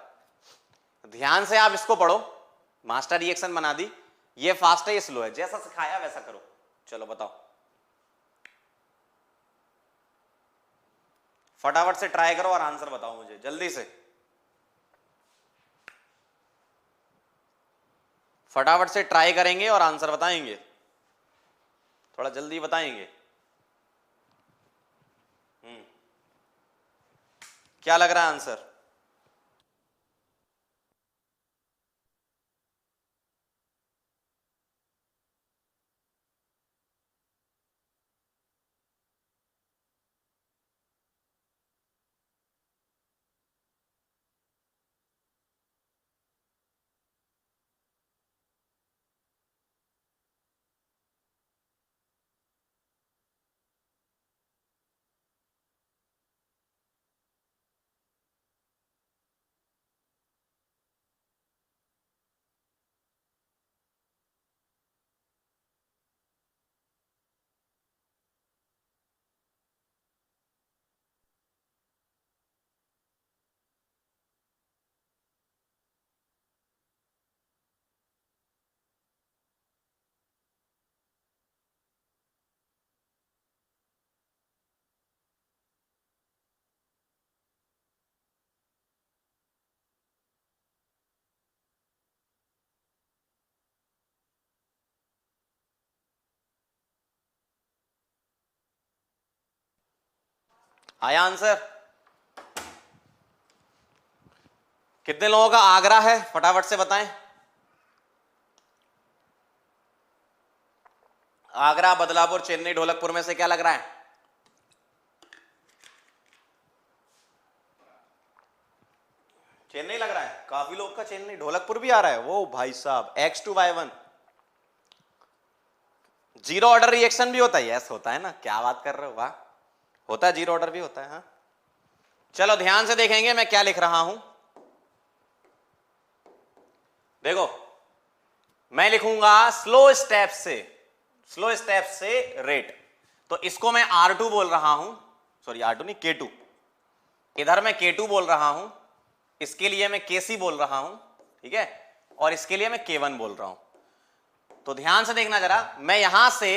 ध्यान से आप इसको पढ़ो। मास्टर रिएक्शन बना दी, ये फास्ट है ये स्लो है, जैसा सिखाया वैसा करो। चलो बताओ, फटाफट से ट्राई करो और आंसर बताओ मुझे जल्दी से। फटाफट से ट्राई करेंगे और आंसर बताएंगे, थोड़ा जल्दी बताएंगे। क्या लग रहा है आंसर, आया आंसर। कितने लोगों का आगरा है फटाफट से बताएं। आगरा, बदलापुर, चेन्नई, ढोलकपुर में से क्या लग रहा है? चेन्नई लग रहा है। काफी लोग का चेन्नई, ढोलकपुर भी आ रहा है। वो भाई साहब, X2Y1 जीरो ऑर्डर रिएक्शन भी होता है। यस होता है ना, क्या बात कर रहे हो, वाह, होता है, जीरो ऑर्डर भी होता है। हाँ चलो ध्यान से देखेंगे मैं क्या लिख रहा हूं। देखो मैं लिखूंगा स्लो स्टेप से रेट, तो इसको मैं R2 बोल रहा हूं, सॉरी R2 नहीं K2, इधर मैं K2 बोल रहा हूं, इसके लिए मैं KC बोल रहा हूं, ठीक है, और इसके लिए मैं K1 बोल रहा हूं। तो ध्यान से देखना जरा, मैं यहां से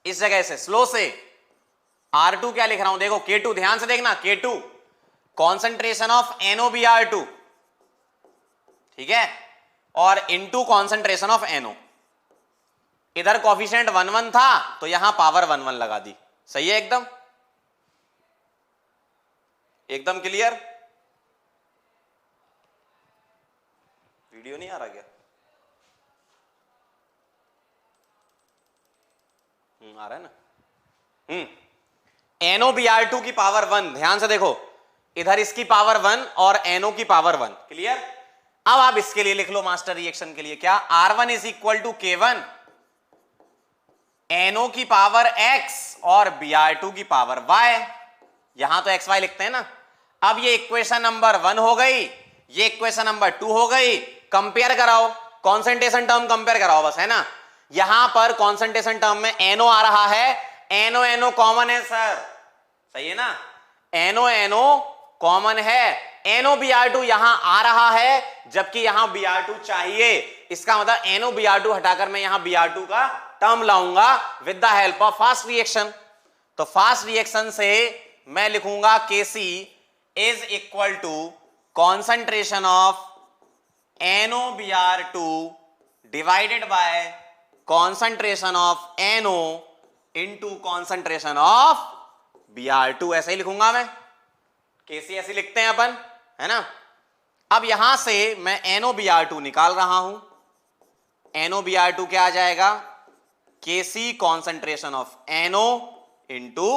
इस जगह से स्लो से R2 क्या लिख रहा हूं, देखो K2, ध्यान से देखना, K2 कॉन्सेंट्रेशन ऑफ NOBr2, ठीक है, और इनटू कॉन्सेंट्रेशन ऑफ NO। इधर कॉफिशिएंट 1 1 था तो यहां पावर 1 1 लगा दी। सही है, एकदम एकदम क्लियर। वीडियो नहीं आ रहा क्या? आ रहा है ना। NOBr2 की पावर 1, ध्यान से देखो, इधर इसकी पावर 1 और NO की पावर 1, क्लियर। अब आप इसके लिए लिख लो मास्टर रिएक्शन के लिए क्या, R1 is equal to K1 NO की पावर X और Br2 की पावर Y। यहां तो XY लिखते हैं ना। अब ये इक्वेशन नंबर 1 हो गई, ये इक्वेशन नंबर 2 हो गई। कंपेयर कराओ, कॉन्सेंट्रेशन टर्म कंपेयर कराओ बस, है ना। यहां पर कॉन्सेंट्रेशन टर्म में NO आ रहा है, NO कॉमन है सर, सही है ना, NO कॉमन है। NOBr2 यहां आ रहा है जबकि यहां Br2 चाहिए, इसका मतलब NOBr2 हटाकर मैं यहां Br2 का टर्म लाऊंगा with the help of fast reaction. तो फास्ट रिएक्शन से मैं लिखूंगा KC is equal to concentration of NOBr2 divided by concentration of NO into concentration of Br2, ऐसे ही लिखूंगा मैं। KC ऐसे लिखते हैं अपन, है ना। अब यहां से मैं NOBr2 निकाल रहा हूं, NOBr2 क्या आ जाएगा, KC concentration of NO into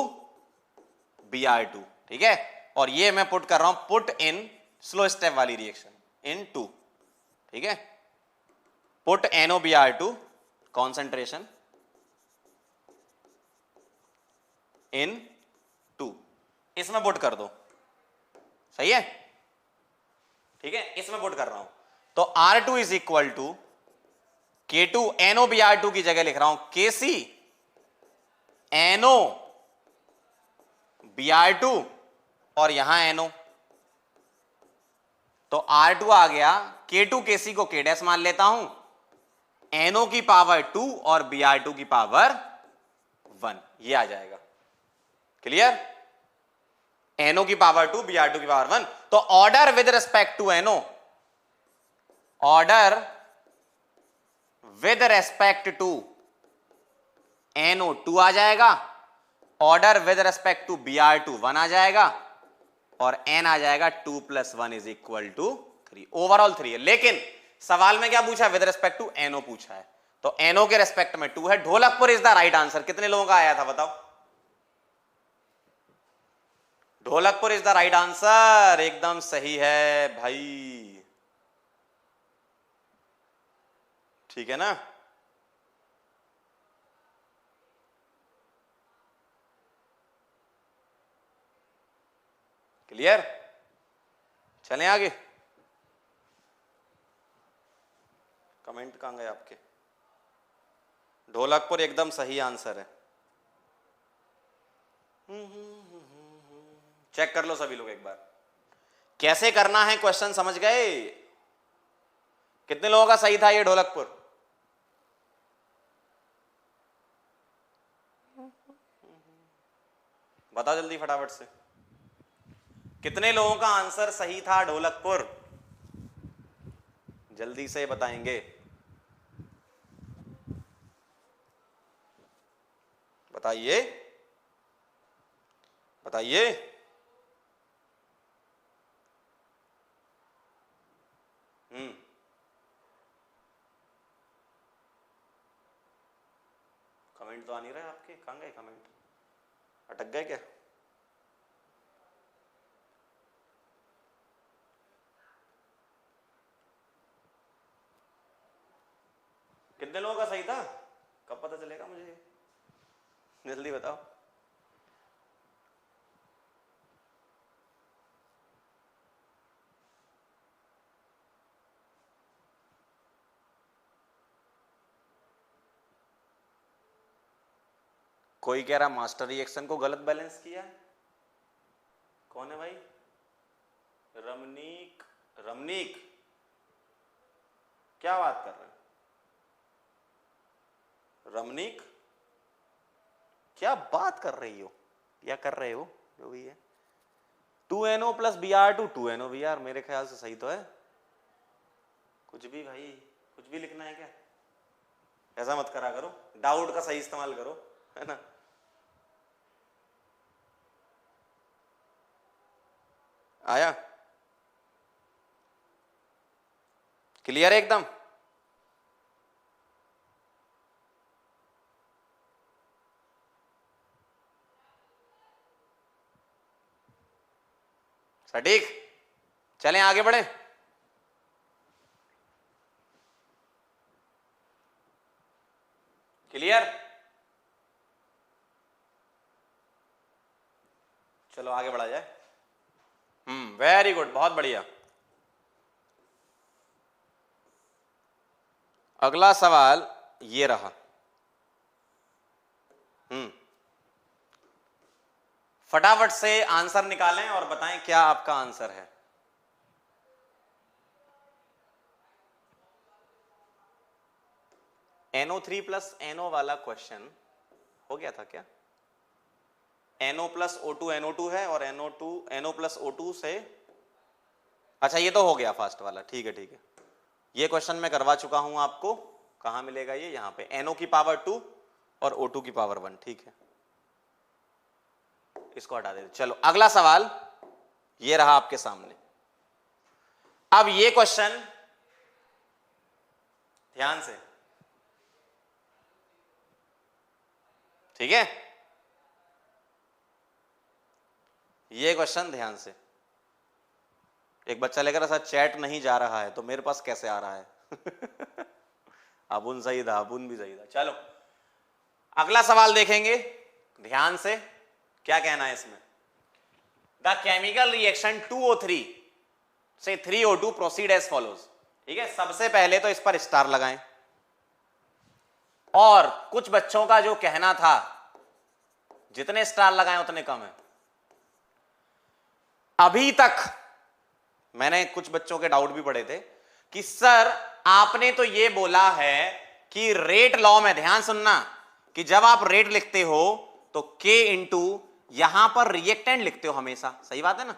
Br2, ठीक है। और ये मैं पुट कर रहा हूं, पुट इन स्लो स्टेप वाली रिएक्शन इन 2, ठीक है, पुट NOBr2 कॉन्सेंट्रेशन इन 2, इसमें पुट कर दो, सही है, ठीक है, इसमें पुट कर रहा हूं। तो R2 is equal to K2 NOBr2 की जगह लिख रहा हूं KC NO Br2 और यहां NO, तो R2 आ गया, K2 KC को K डैश मान लेता हूं, NO की पावर 2 और Br2 की पावर 1, ये आ जाएगा, क्लियर। NO की पावर 2 Br2 की पावर 1। तो order with respect to NO, order with respect to NO 2 आ जाएगा, order with respect to Br2 1 आ जाएगा, और N आ जाएगा 2 + 1 इज इक्वल टू 3, ओवरऑल 3 है। लेकिन सवाल में क्या पूछा, विद रेस्पेक्ट टू NO पूछा है, तो NO के रेस्पेक्ट में 2 है। Dholakpur is the right answer. कितने लोगों का आया था बताओ, Dholakpur is the right answer, एकदम सही है भाई, ठीक है ना। क्लियर, चलें आगे। कमेंट कहां गए आपके, ढोलकपुर एकदम सही आंसर है। चेक कर लो सभी लोग एक बार, कैसे करना है क्वेश्चन समझ गए। कितने लोगों का सही था ये ढोलकपुर, बताओ जल्दी फटाफट से, कितने लोगों का आंसर सही था ढोलकपुर, जल्दी से बताएंगे, बताइए बताइए। कमेंट तो आ नहीं रहे आपके, कहाँ गए कमेंट, अटक गए क्या? कितने लोगों का सही था, कब पता चलेगा मुझे, जल्दी बताओ। कोई कह रहा मास्टर रिएक्शन को गलत बैलेंस किया, कौन है भाई? रमनीक, रमनीक क्या बात कर रहे हैं? रमनीक क्या बात कर रही हो या कर रहे हो, जो भी है। 2NO plus Br2 2NO Br, मेरे ख्याल से सही तो है। कुछ भी भाई, कुछ भी लिखना है क्या? ऐसा मत करा करो, डाउट का सही इस्तेमाल करो, है ना। आया क्लियर है एकदम? सटीक, चलें आगे बढ़े। क्लियर, चलो आगे बढ़ा जाए। वेरी गुड, बहुत बढ़िया। अगला सवाल ये रहा। फटाफट से आंसर निकालें और बताएं क्या आपका आंसर है। NO3 प्लस NO वाला क्वेश्चन हो गया था क्या? NO प्लस O2 NO2 है और NO प्लस O2 से, अच्छा ये तो हो गया फास्ट वाला, ठीक है ठीक है। ये क्वेश्चन मैं करवा चुका हूं आपको, कहां मिलेगा ये, यहां पे NO की पावर 2 और O2 की पावर 1, ठीक है, इसको हटा देते। चलो अगला सवाल ये रहा आपके सामने। अब ये क्वेश्चन ध्यान से, ठीक है, ये क्वेश्चन ध्यान से। एक बच्चा लेकर ऐसा चैट नहीं जा रहा है तो मेरे पास कैसे आ रहा है? अबुन सही था, अबुन भी सही था। चलो अगला सवाल देखेंगे ध्यान से, क्या कहना है इसमें। द केमिकल रिएक्शन 2O3 से 3O2 प्रोसीड एज फॉलोज, ठीक है। सबसे पहले तो इस पर स्टार लगाएं, और कुछ बच्चों का जो कहना था जितने स्टार लगाएं उतने कम है। अभी तक मैंने कुछ बच्चों के डाउट भी पड़े थे कि सर आपने तो ये बोला है कि रेट लॉ में, ध्यान सुनना, कि जब आप रेट लिखते हो तो K इंटू यहां पर रिएक्टेंट लिखते हो हमेशा, सही बात है ना।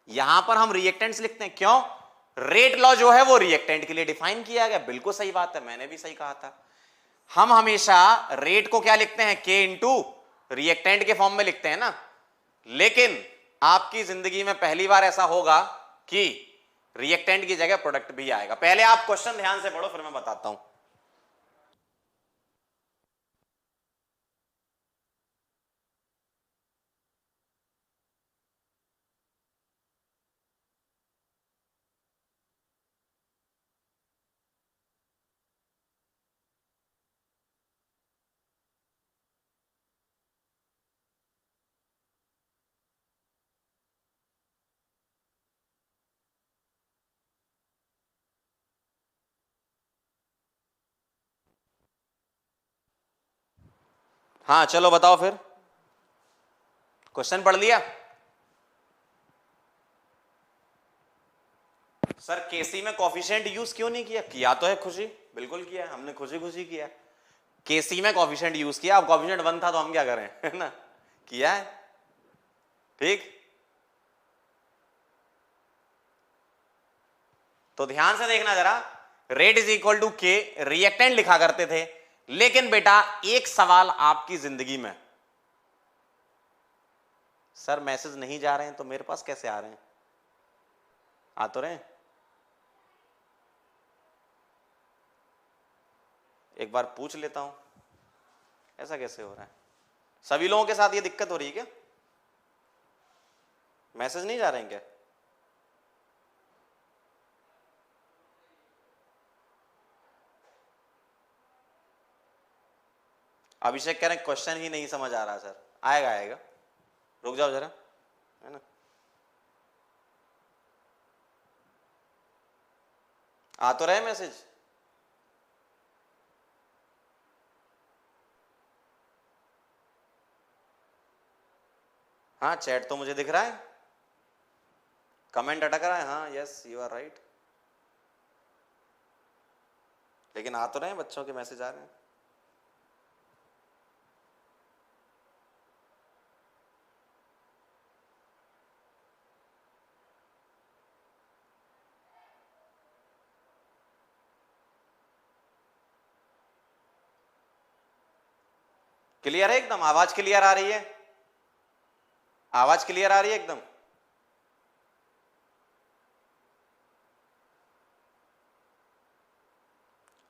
यहां पर हम रिएक्टेंट्स लिखते हैं, क्यों? रेट लॉ जो है वो रिएक्टेंट के लिए डिफाइन किया गया, बिल्कुल सही बात है, मैंने भी सही कहा था। हम हमेशा रेट को क्या लिखते हैं? K इंटू रिएक्टेंट के फॉर्म में लिखते हैं ना। लेकिन आपकी जिंदगी में पहली बार ऐसा होगा कि रिएक्टेंट की जगह प्रोडक्ट भी आएगा। पहले आप क्वेश्चन ध्यान से पढ़ो, फिर मैं बताता हूं। हाँ चलो बताओ फिर, क्वेश्चन पढ़ लिया? सर केसी में कॉफिशिएंट यूज क्यों नहीं किया? किया तो है खुशी, बिल्कुल किया, हमने खुशी खुशी किया। केसी में कॉफिशिएंट यूज किया, अब कॉफिशिएंट 1 था तो हम क्या करें, है ना, किया है, ठीक। तो ध्यान से देखना जरा, रेट इज इक्वल टू के, रिएक्टेंट लिखा करते थे। लेकिन बेटा एक सवाल आपकी जिंदगी में, सर मैसेज नहीं जा रहे हैं तो मेरे पास कैसे आ रहे हैं? आ तो रहे हैं, एक बार पूछ लेता हूं। ऐसा कैसे हो रहा है? सभी लोगों के साथ ये दिक्कत हो रही है क्या? मैसेज नहीं जा रहे हैं क्या? अभिषेक कह रहे हैं क्वेश्चन ही नहीं समझ आ रहा सर। आएगा आएगा, रुक जाओ जरा, है ना। आ तो रहे मैसेज। हाँ चैट तो मुझे दिख रहा है, कमेंट अटक रहा है। हाँ यस यू आर राइट, लेकिन आ तो रहे हैं, बच्चों के मैसेज आ रहे हैं। क्लियर है एकदम? आवाज क्लियर आ रही है? आवाज क्लियर आ रही है एकदम?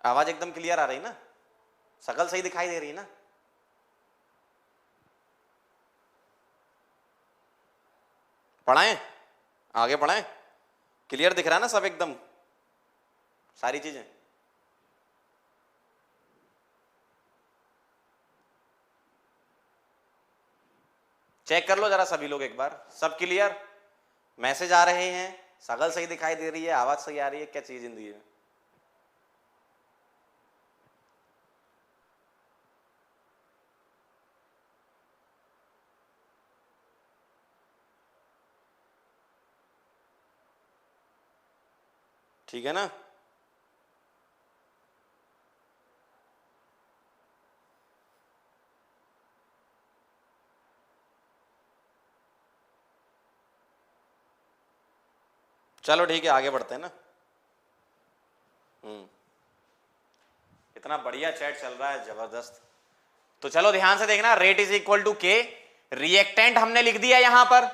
आवाज एकदम क्लियर आ रही ना? शकल सही दिखाई दे रही है ना? पढ़ाएं? आगे पढ़ाएं? क्लियर दिख रहा है ना सब एकदम, सारी चीजें? चेक कर लो जरा सभी लोग एक बार, सब क्लियर? मैसेज आ रहे हैं, शकल सही दिखाई दे रही है, आवाज सही आ रही है, क्या चीज जिंदगी में? ठीक है ना? चलो ठीक है, आगे बढ़ते हैं ना। इतना बढ़िया चैट चल रहा है, जबरदस्त। तो चलो ध्यान से देखना, रेट इज इक्वल टू के, रिएक्टेंट हमने लिख दिया यहां पर,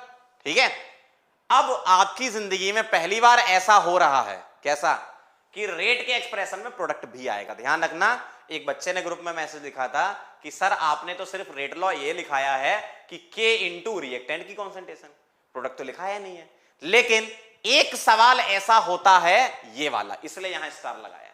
ठीक है। अब आपकी जिंदगी में पहली बार ऐसा हो रहा है, कैसा कि रेट के एक्सप्रेशन में प्रोडक्ट भी आएगा। ध्यान रखना, एक बच्चे ने ग्रुप में मैसेज लिखा था कि सर आपने तो सिर्फ रेट लॉ ये लिखाया है कि के इंटू रिएक्टेंट की कॉन्सेंट्रेशन, प्रोडक्ट तो लिखाया नहीं है। लेकिन एक सवाल ऐसा होता है ये वाला, इसलिए यहां स्टार लगाया,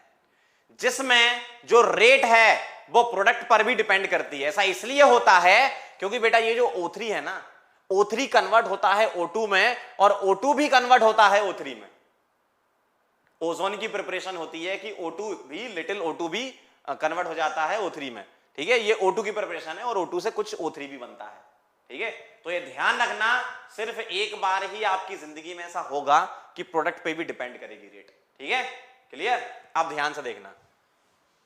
जिसमें जो रेट है वो प्रोडक्ट पर भी डिपेंड करती है। ऐसा इसलिए होता है क्योंकि बेटा ये जो O3 है ना, O3 कन्वर्ट होता है O2 में, और O2 भी कन्वर्ट होता है O3 में। ओजोन की प्रिपरेशन होती है कि O2 भी, लिटिल O2 भी कन्वर्ट हो जाता है O3 में, ठीक है। ये O2 की प्रिपरेशन है और O2 से कुछ O3 भी बनता है, ठीक है। तो ये ध्यान रखना, सिर्फ एक बार ही आपकी जिंदगी में ऐसा होगा कि प्रोडक्ट पे भी डिपेंड करेगी रेट, ठीक है। क्लियर? अब ध्यान से देखना,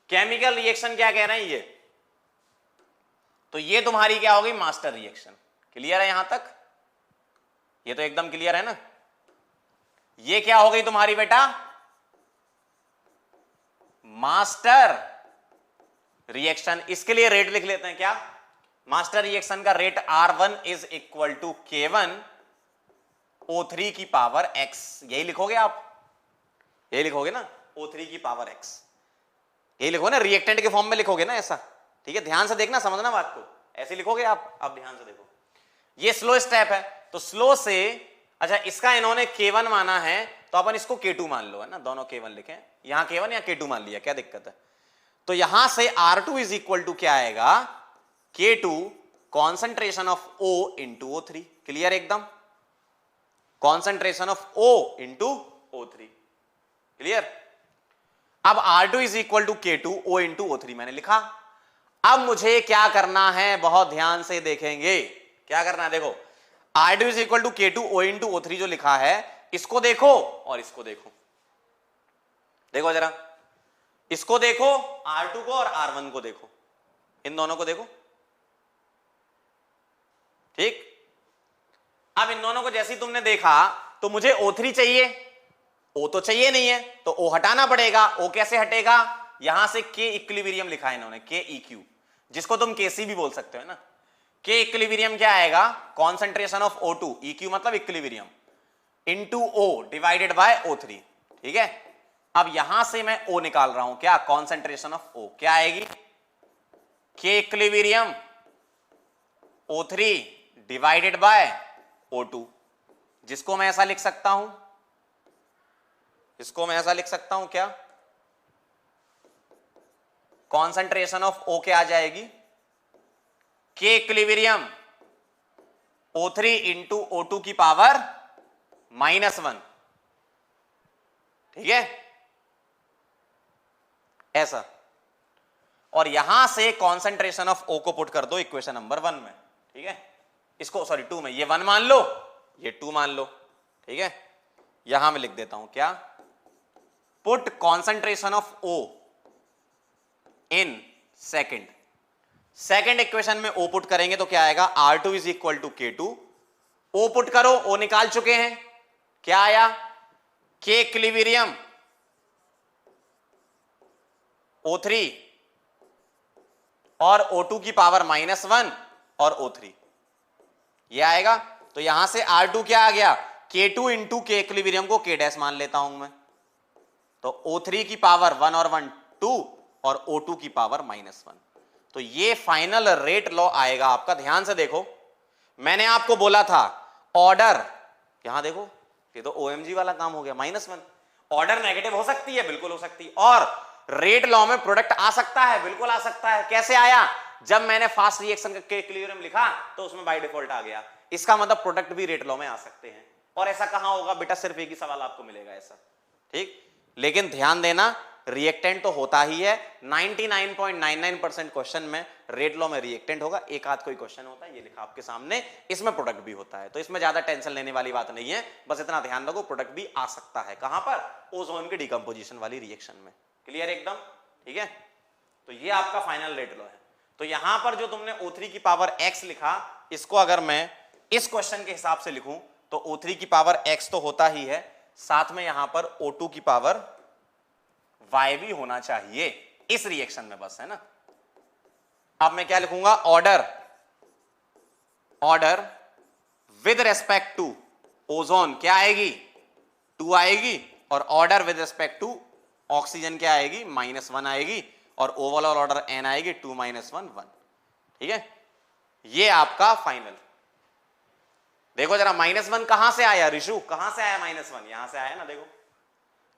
केमिकल रिएक्शन क्या कह रहे हैं ये, तो ये तुम्हारी क्या होगी, मास्टर रिएक्शन। क्लियर है यहां तक? ये तो एकदम क्लियर है ना। ये क्या हो गई तुम्हारी बेटा, मास्टर रिएक्शन। इसके लिए रेट लिख लेते हैं क्या, मास्टर रिएक्शन का rate R1 is equal to K1 O3 की पावर X। यही लिखोगे आप, यही लिखोगे ना, O3 की पावर X, यही लिखो ना, रिएक्टेंट के फॉर्म में लिखोगे ना ऐसा, ठीक है। ध्यान से देखना, समझना बात को, ऐसे लिखोगे आप। अब ध्यान से देखो, ये स्लो स्टेप है, तो स्लो से, अच्छा इसका इन्होंने K1 माना है तो अपन इसको K2 मान लो, है ना, दोनों K1 लिखे, यहां K1 या K2 मान लिया, क्या दिक्कत है। तो यहां से R2 इज इक्वल टू क्या आएगा, K2 concentration of O into O3। Clear एकदम, concentration of O into O3। Clear? अब R2 is equal to K2 O into O3 मैंने लिखा। अब मुझे क्या करना है, बहुत ध्यान से देखेंगे क्या करना है। देखो, R2 is equal to K2 O into O3 जो लिखा है, इसको देखो और इसको देखो, देखो जरा, इसको देखो, R2 को और R1 को देखो, इन दोनों को देखो, ठीक। अब इन दोनों को जैसे ही तुमने देखा तो मुझे O3 चाहिए, O तो चाहिए नहीं है, तो O हटाना पड़ेगा। O कैसे हटेगा, यहां से K इक्विलिब्रियम लिखा है इन्होंने, K EQ, जिसको तुम KC भी बोल सकते हो ना। K इक्विलिब्रियम क्या आएगा, कॉन्सेंट्रेशन ऑफ O2, EQ मतलब equilibrium, into O divided by O3, ठीक है। अब यहां से मैं O निकाल रहा हूं, क्या, कॉन्सेंट्रेशन ऑफ O क्या आएगी, के equilibrium O3 divided by O2, जिसको मैं ऐसा लिख सकता हूं, इसको मैं ऐसा लिख सकता हूं क्या, कॉन्सेंट्रेशन ऑफ O क्या आ जाएगी, के इक्विलिब्रियम O3 इंटू O2 की पावर -1, ठीक है ऐसा। और यहां से कॉन्सेंट्रेशन ऑफ O को पुट कर दो इक्वेशन नंबर 1 में, ठीक है, इसको सॉरी 2 में, ये 1 मान लो, ये 2 मान लो, ठीक है। यहां मैं लिख देता हूं क्या, put concentration of O in second equation में O पुट करेंगे तो क्या आएगा, R2 is equal to K2, O put करो, O निकाल चुके हैं, क्या आया, के इक्विलिब्रियम O3 और O2 की पावर -1 और O3, ये आएगा। तो यहां से R2 क्या आ गया, K2 इंटू के इक्विलिब्रियम को K डैश मान लेता हूं मैं, तो O3 की पावर 1 और 1 2 और O2 की पावर -1। तो ये फाइनल रेट लॉ आएगा आपका। ध्यान से देखो, मैंने आपको बोला था ऑर्डर, यहां देखो ये तो OMG वाला काम हो गया, -1। ऑर्डर नेगेटिव हो सकती है, बिल्कुल हो सकती है, और रेट लॉ में प्रोडक्ट आ सकता है, बिल्कुल आ सकता है। कैसे आया, जब मैंने फास्ट रिएक्शन का इक्विलिब्रियम लिखा तो उसमें बाय डिफॉल्ट आ गया, इसका मतलब प्रोडक्ट भी रेट लॉ में आ सकते हैं। और ऐसा कहां होगा बेटा, सिर्फ एक ही सवाल आपको मिलेगा ऐसा, ठीक। लेकिन ध्यान देना, रिएक्टेंट तो होता ही है, 99.99% क्वेश्चन में रेट लॉ में रिएक्टेंट होगा, एक आध कोई क्वेश्चन होता है, ये लिखा आपके सामने, इसमें प्रोडक्ट भी होता है। तो इसमें ज्यादा टेंशन लेने वाली बात नहीं है, बस इतना ध्यान रखो प्रोडक्ट भी आ सकता है, कहां पर, ओजोन के डिकम्पोजिशन वाली रिएक्शन में। क्लियर एकदम, ठीक है। तो ये आपका फाइनल रेट लॉ है। तो यहां पर जो तुमने O3 की पावर x लिखा, इसको अगर मैं इस क्वेश्चन के हिसाब से लिखूं तो O3 की पावर x तो होता ही है, साथ में यहां पर O2 की पावर y भी होना चाहिए इस रिएक्शन में, बस, है ना। अब मैं क्या लिखूंगा, order with respect to ozone क्या आएगी, 2 आएगी, और order with respect to oxygen क्या आएगी, -1 आएगी, और ओवरऑल ऑर्डर n आएगी 2 - 1 1, ठीक है। ये आपका फाइनल। देखो जरा -1 कहां से आया ऋषु, कहां से आया -1, यहां से आया ना, देखो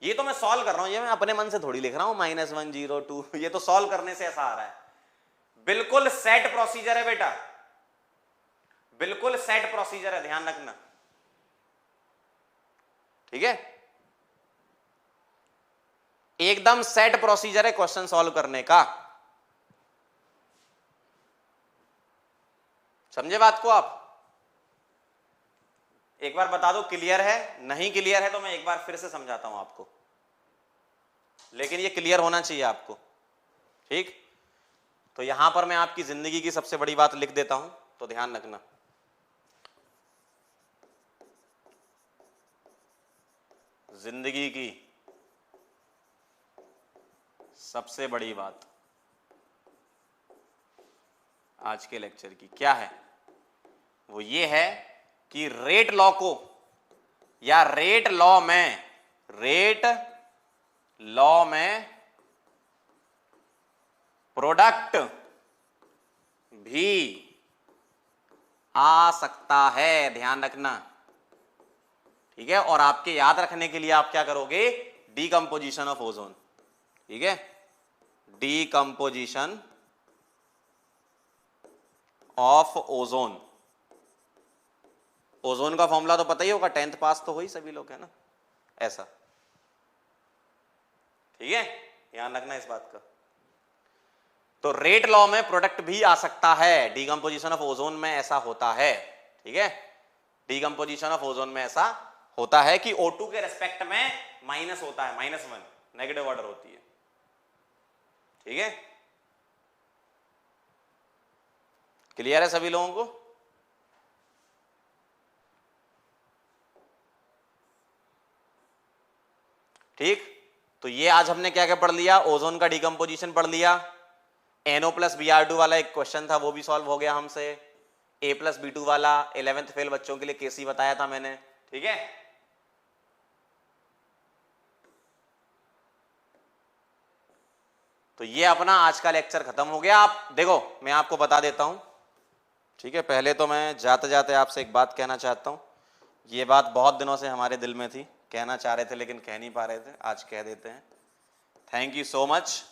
ये तो मैं सॉल्व कर रहा हूं, ये मैं अपने मन से थोड़ी लिख रहा हूं, -1 0 2, ये तो सॉल्व करने से ऐसा आ रहा है। बिल्कुल सेट प्रोसीजर है बेटा, बिल्कुल सेट प्रोसीजर है, ध्यान रखना, ठीक है। एकदम सेट प्रोसीजर है क्वेश्चन सॉल्व करने का, समझे बात को आप। एक बार बता दो क्लियर है, नहीं क्लियर है तो मैं एक बार फिर से समझाता हूं आपको, लेकिन ये क्लियर होना चाहिए आपको, ठीक। तो यहां पर मैं आपकी जिंदगी की सबसे बड़ी बात लिख देता हूं, तो ध्यान रखना, जिंदगी की सबसे बड़ी बात आज के लेक्चर की क्या है, वो ये है कि रेट लॉ को, या रेट लॉ में प्रोडक्ट भी आ सकता है, ध्यान रखना, ठीक है। और आपके याद रखने के लिए आप क्या करोगे, डीकंपोजिशन ऑफ ओजोन, ठीक है, डीकंपोजिशन ऑफ ओजोन। ओजोन का फॉर्मूला तो पता ही होगा, 10th पास तो हुई सभी लोग, है ना, ऐसा, ठीक है, ध्यान रखना इस बात का। तो रेट लॉ में प्रोडक्ट भी आ सकता है, डीकंपोजिशन ऑफ ओजोन में ऐसा होता है, ठीक है, डीकंपोजिशन ऑफ ओजोन में ऐसा होता है कि O2 के रेस्पेक्ट में माइनस होता है, -1 नेगेटिव ऑर्डर होती है, ठीक है। क्लियर है सभी लोगों को, ठीक। तो ये आज हमने क्या क्या पढ़ लिया, ओजोन का डिकम्पोजिशन पढ़ लिया, NO+Br2 वाला एक क्वेश्चन था वो भी सॉल्व हो गया हमसे, A+B2 वाला 11th फेल बच्चों के लिए केसी बताया था मैंने, ठीक है। तो ये अपना आज का लेक्चर खत्म हो गया। आप देखो मैं आपको बता देता हूं, ठीक है। पहले तो मैं जाते जाते आपसे एक बात कहना चाहता हूं, ये बात बहुत दिनों से हमारे दिल में थी, कहना चाह रहे थे लेकिन कह नहीं पा रहे थे, आज कह देते हैं। थैंक यू सो मच,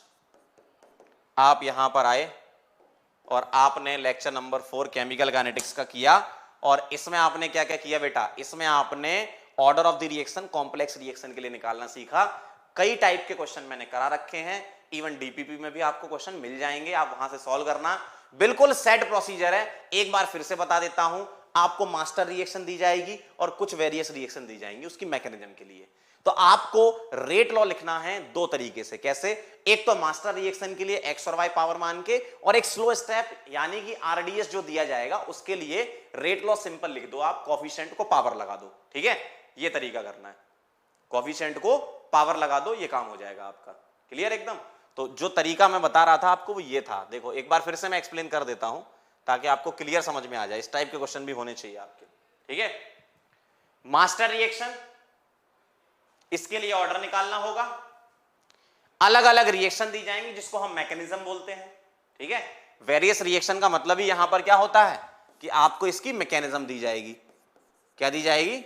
आप यहां पर आए और आपने लेक्चर नंबर 4 केमिकल काइनेटिक्स का किया। और इसमें आपने क्या क्या किया बेटा, इसमें आपने order of the reaction, complex reaction के लिए निकालना सीखा। कई टाइप के क्वेश्चन मैंने करा रखे हैं, इवन डीपीपी में भी आपको क्वेश्चन मिल जाएंगे, आप वहां से सॉल्व करना। बिल्कुल सेट प्रोसीजर है। एक बार फिर से बता देता हूं, आपको मास्टर रिएक्शन दी जाएगी और कुछ वेरियस रिएक्शन दी जाएंगी उसकी मैकेनिज्म के लिए। तो आपको रेट लॉ लिखना है दो तरीके से। कैसे? एक तो मास्टर रिएक्शन के लिए एक्स और वाई पावर मान के, और एक स्लो स्टेप यानी कि आरडीएस जो दिया जाएगा उसके लिए रेट लॉ सिंपल लिख दो, आप कोफिशिएंट को पावर लगा दो। ठीक है, ये तरीका करना है, कोफिशिएंट को पावर लगा दो, ये काम हो जाएगा आपका। क्लियर एकदम? तो जो तरीका मैं बता रहा था आपको वो ये था। देखो एक बार फिर से मैं एक्सप्लेन कर देता हूं ताकि आपको क्लियर समझ में आ जाए। इस टाइप के क्वेश्चन भी होने चाहिए आपके। ठीक है, मास्टर रिएक्शन, इसके लिए ऑर्डर निकालना होगा, अलग अलग रिएक्शन दी जाएंगी जिसको हम मैकेनिज्म बोलते हैं। ठीक है, वेरियस रिएक्शन का मतलब ही यहां पर क्या होता है कि आपको इसकी मैकेनिज्म दी जाएगी। क्या दी जाएगी?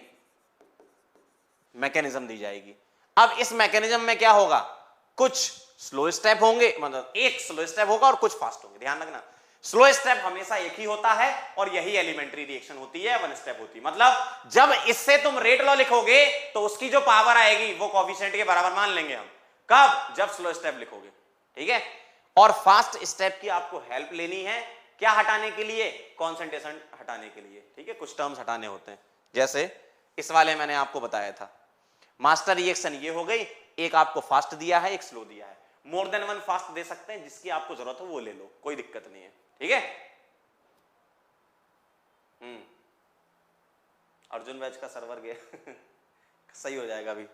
मैकेनिज्म दी जाएगी। अब इस मैकेनिज्म में क्या होगा, कुछ स्लो स्टेप होंगे, मतलब एक स्लो स्टेप होगा और कुछ फास्ट होंगे। ध्यान रखना, स्लो स्टेप हमेशा एक ही होता है और यही एलिमेंट्री रिएक्शन होती है, वन स्टेप होती है। मतलब जब इससे तुम रेट लॉ लिखोगे तो उसकी जो पावर आएगी वो कोएफिशिएंट के बराबर मान लेंगे हम। कब? जब स्लो स्टेप लिखोगे। ठीक है, और फास्ट स्टेप की आपको हेल्प लेनी है, क्या हटाने के लिए? कॉन्सेंट्रेशन हटाने के लिए। ठीक है, कुछ टर्म्स हटाने होते हैं, जैसे इस वाले मैंने आपको बताया था। मास्टर रिएक्शन ये हो गई, एक आपको फास्ट दिया है, एक स्लो दिया है। मोर देन वन फास्ट दे सकते हैं, जिसकी आपको जरूरत हो वो ले लो, कोई दिक्कत नहीं है। ठीक है, अर्जुन बैच का सर्वर गया सही हो जाएगा अभी।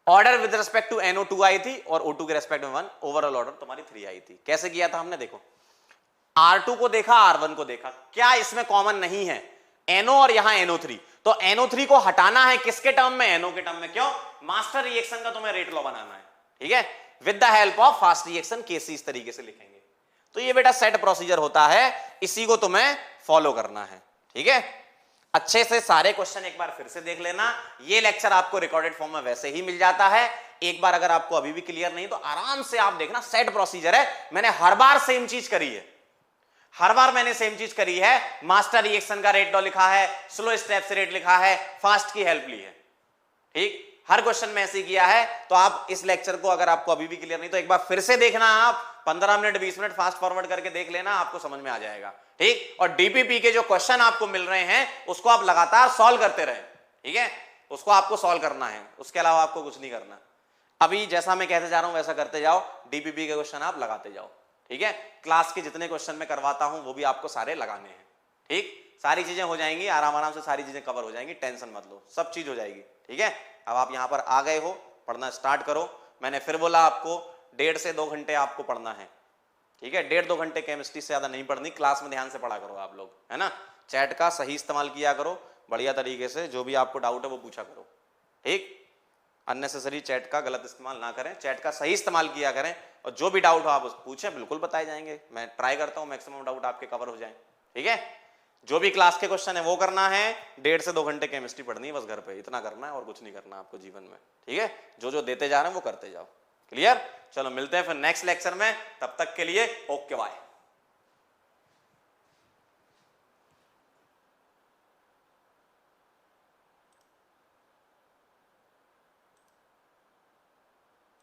Order with respect to NO2 आई थी और O2 के रिस्पेक्ट में 1, ओवरऑल ऑर्डर तुम्हारी 3 आई थी। कैसे किया था हमने? देखो R2 को देखा, R1 को देखा, क्या इसमें कॉमन नहीं है? NO और यहां NO3, तो NO3 को हटाना है किसके टर्म में? NO के टर्म में। क्यों? मास्टर रिएक्शन का तुम्हें रेट लॉ बनाना है। ठीक है, with the help of fast reaction केसी, इस तरीके से लिखेंगे। तो ये बेटा सेट प्रोसीजर होता है, इसी को तुम्हें फॉलो करना है। ठीक है, अच्छे से सारे क्वेश्चन एक बार फिर से देख लेना। ये लेक्चर आपको रिकॉर्डेड फॉर्म में वैसे ही मिल जाता है। एक बार अगर आपको अभी भी क्लियर नहीं तो आराम से आप देखना, सेट प्रोसीजर है। मैंने हर बार सेम चीज करी है, हर बार मैंने सेम चीज करी है। मास्टर रिएक्शन का रेट लॉ लिखा है, स्लो स्टेप से रेट लिखा है, फास्ट की हेल्प ली है। ठीक, हर क्वेश्चन में ऐसे किया है। तो आप इस लेक्चर को अगर आपको अभी भी क्लियर नहीं तो एक बार फिर से देखना, आप 15 मिनट 20 मिनट फास्ट फॉरवर्ड करके देख लेना, आपको समझ में आ जाएगा। ठीक, और डीपीपी के जो क्वेश्चन आपको मिल रहे हैं उसको आप लगातार सॉल्व करते रहे। ठीक है, उसको आपको सॉल्व करना है, उसके अलावा आपको कुछ नहीं करना। अभी जैसा मैं कहते जा रहा हूं वैसा करते जाओ, डीपीपी के क्वेश्चन आप लगाते जाओ। ठीक है, क्लास के जितने क्वेश्चन मैं करवाता हूं वो भी आपको सारे लगाने हैं। ठीक, सारी चीजें हो जाएंगी, आराम आराम से सारी चीजें कवर हो जाएंगी, टेंशन मत लो, सब चीज हो जाएगी। ठीक है, अब आप यहां पर आ गए हो, पढ़ना स्टार्ट करो। मैंने फिर बोला आपको 1.5 से 2 घंटे आपको पढ़ना है। ठीक है, 1.5-2 घंटे केमिस्ट्री से ज्यादा नहीं पढ़नी, क्लास में ध्यान से पढ़ा करो आप लोग, है ना। चैट का सही इस्तेमाल किया करो, बढ़िया तरीके से, जो भी आपको डाउट है वो पूछा करो। ठीक, अननेसेसरी चैट का गलत इस्तेमाल ना करें, चैट का सही इस्तेमाल किया करें, और जो भी डाउट हो आप पूछें, बिल्कुल बताए जाएंगे। मैं ट्राई करता हूं मैक्सिमम डाउट आपके कवर हो जाए। ठीक है, जो भी क्लास के क्वेश्चन है वो करना है, 1.5 से 2 घंटे केमिस्ट्री पढ़नी है बस घर पे, इतना करना है और कुछ नहीं करना आपको जीवन में। ठीक है, जो जो देते जा रहे हैं वो करते जाओ। क्लियर? चलो मिलते हैं फिर नेक्स्ट लेक्चर में, तब तक के लिए ओके बाय।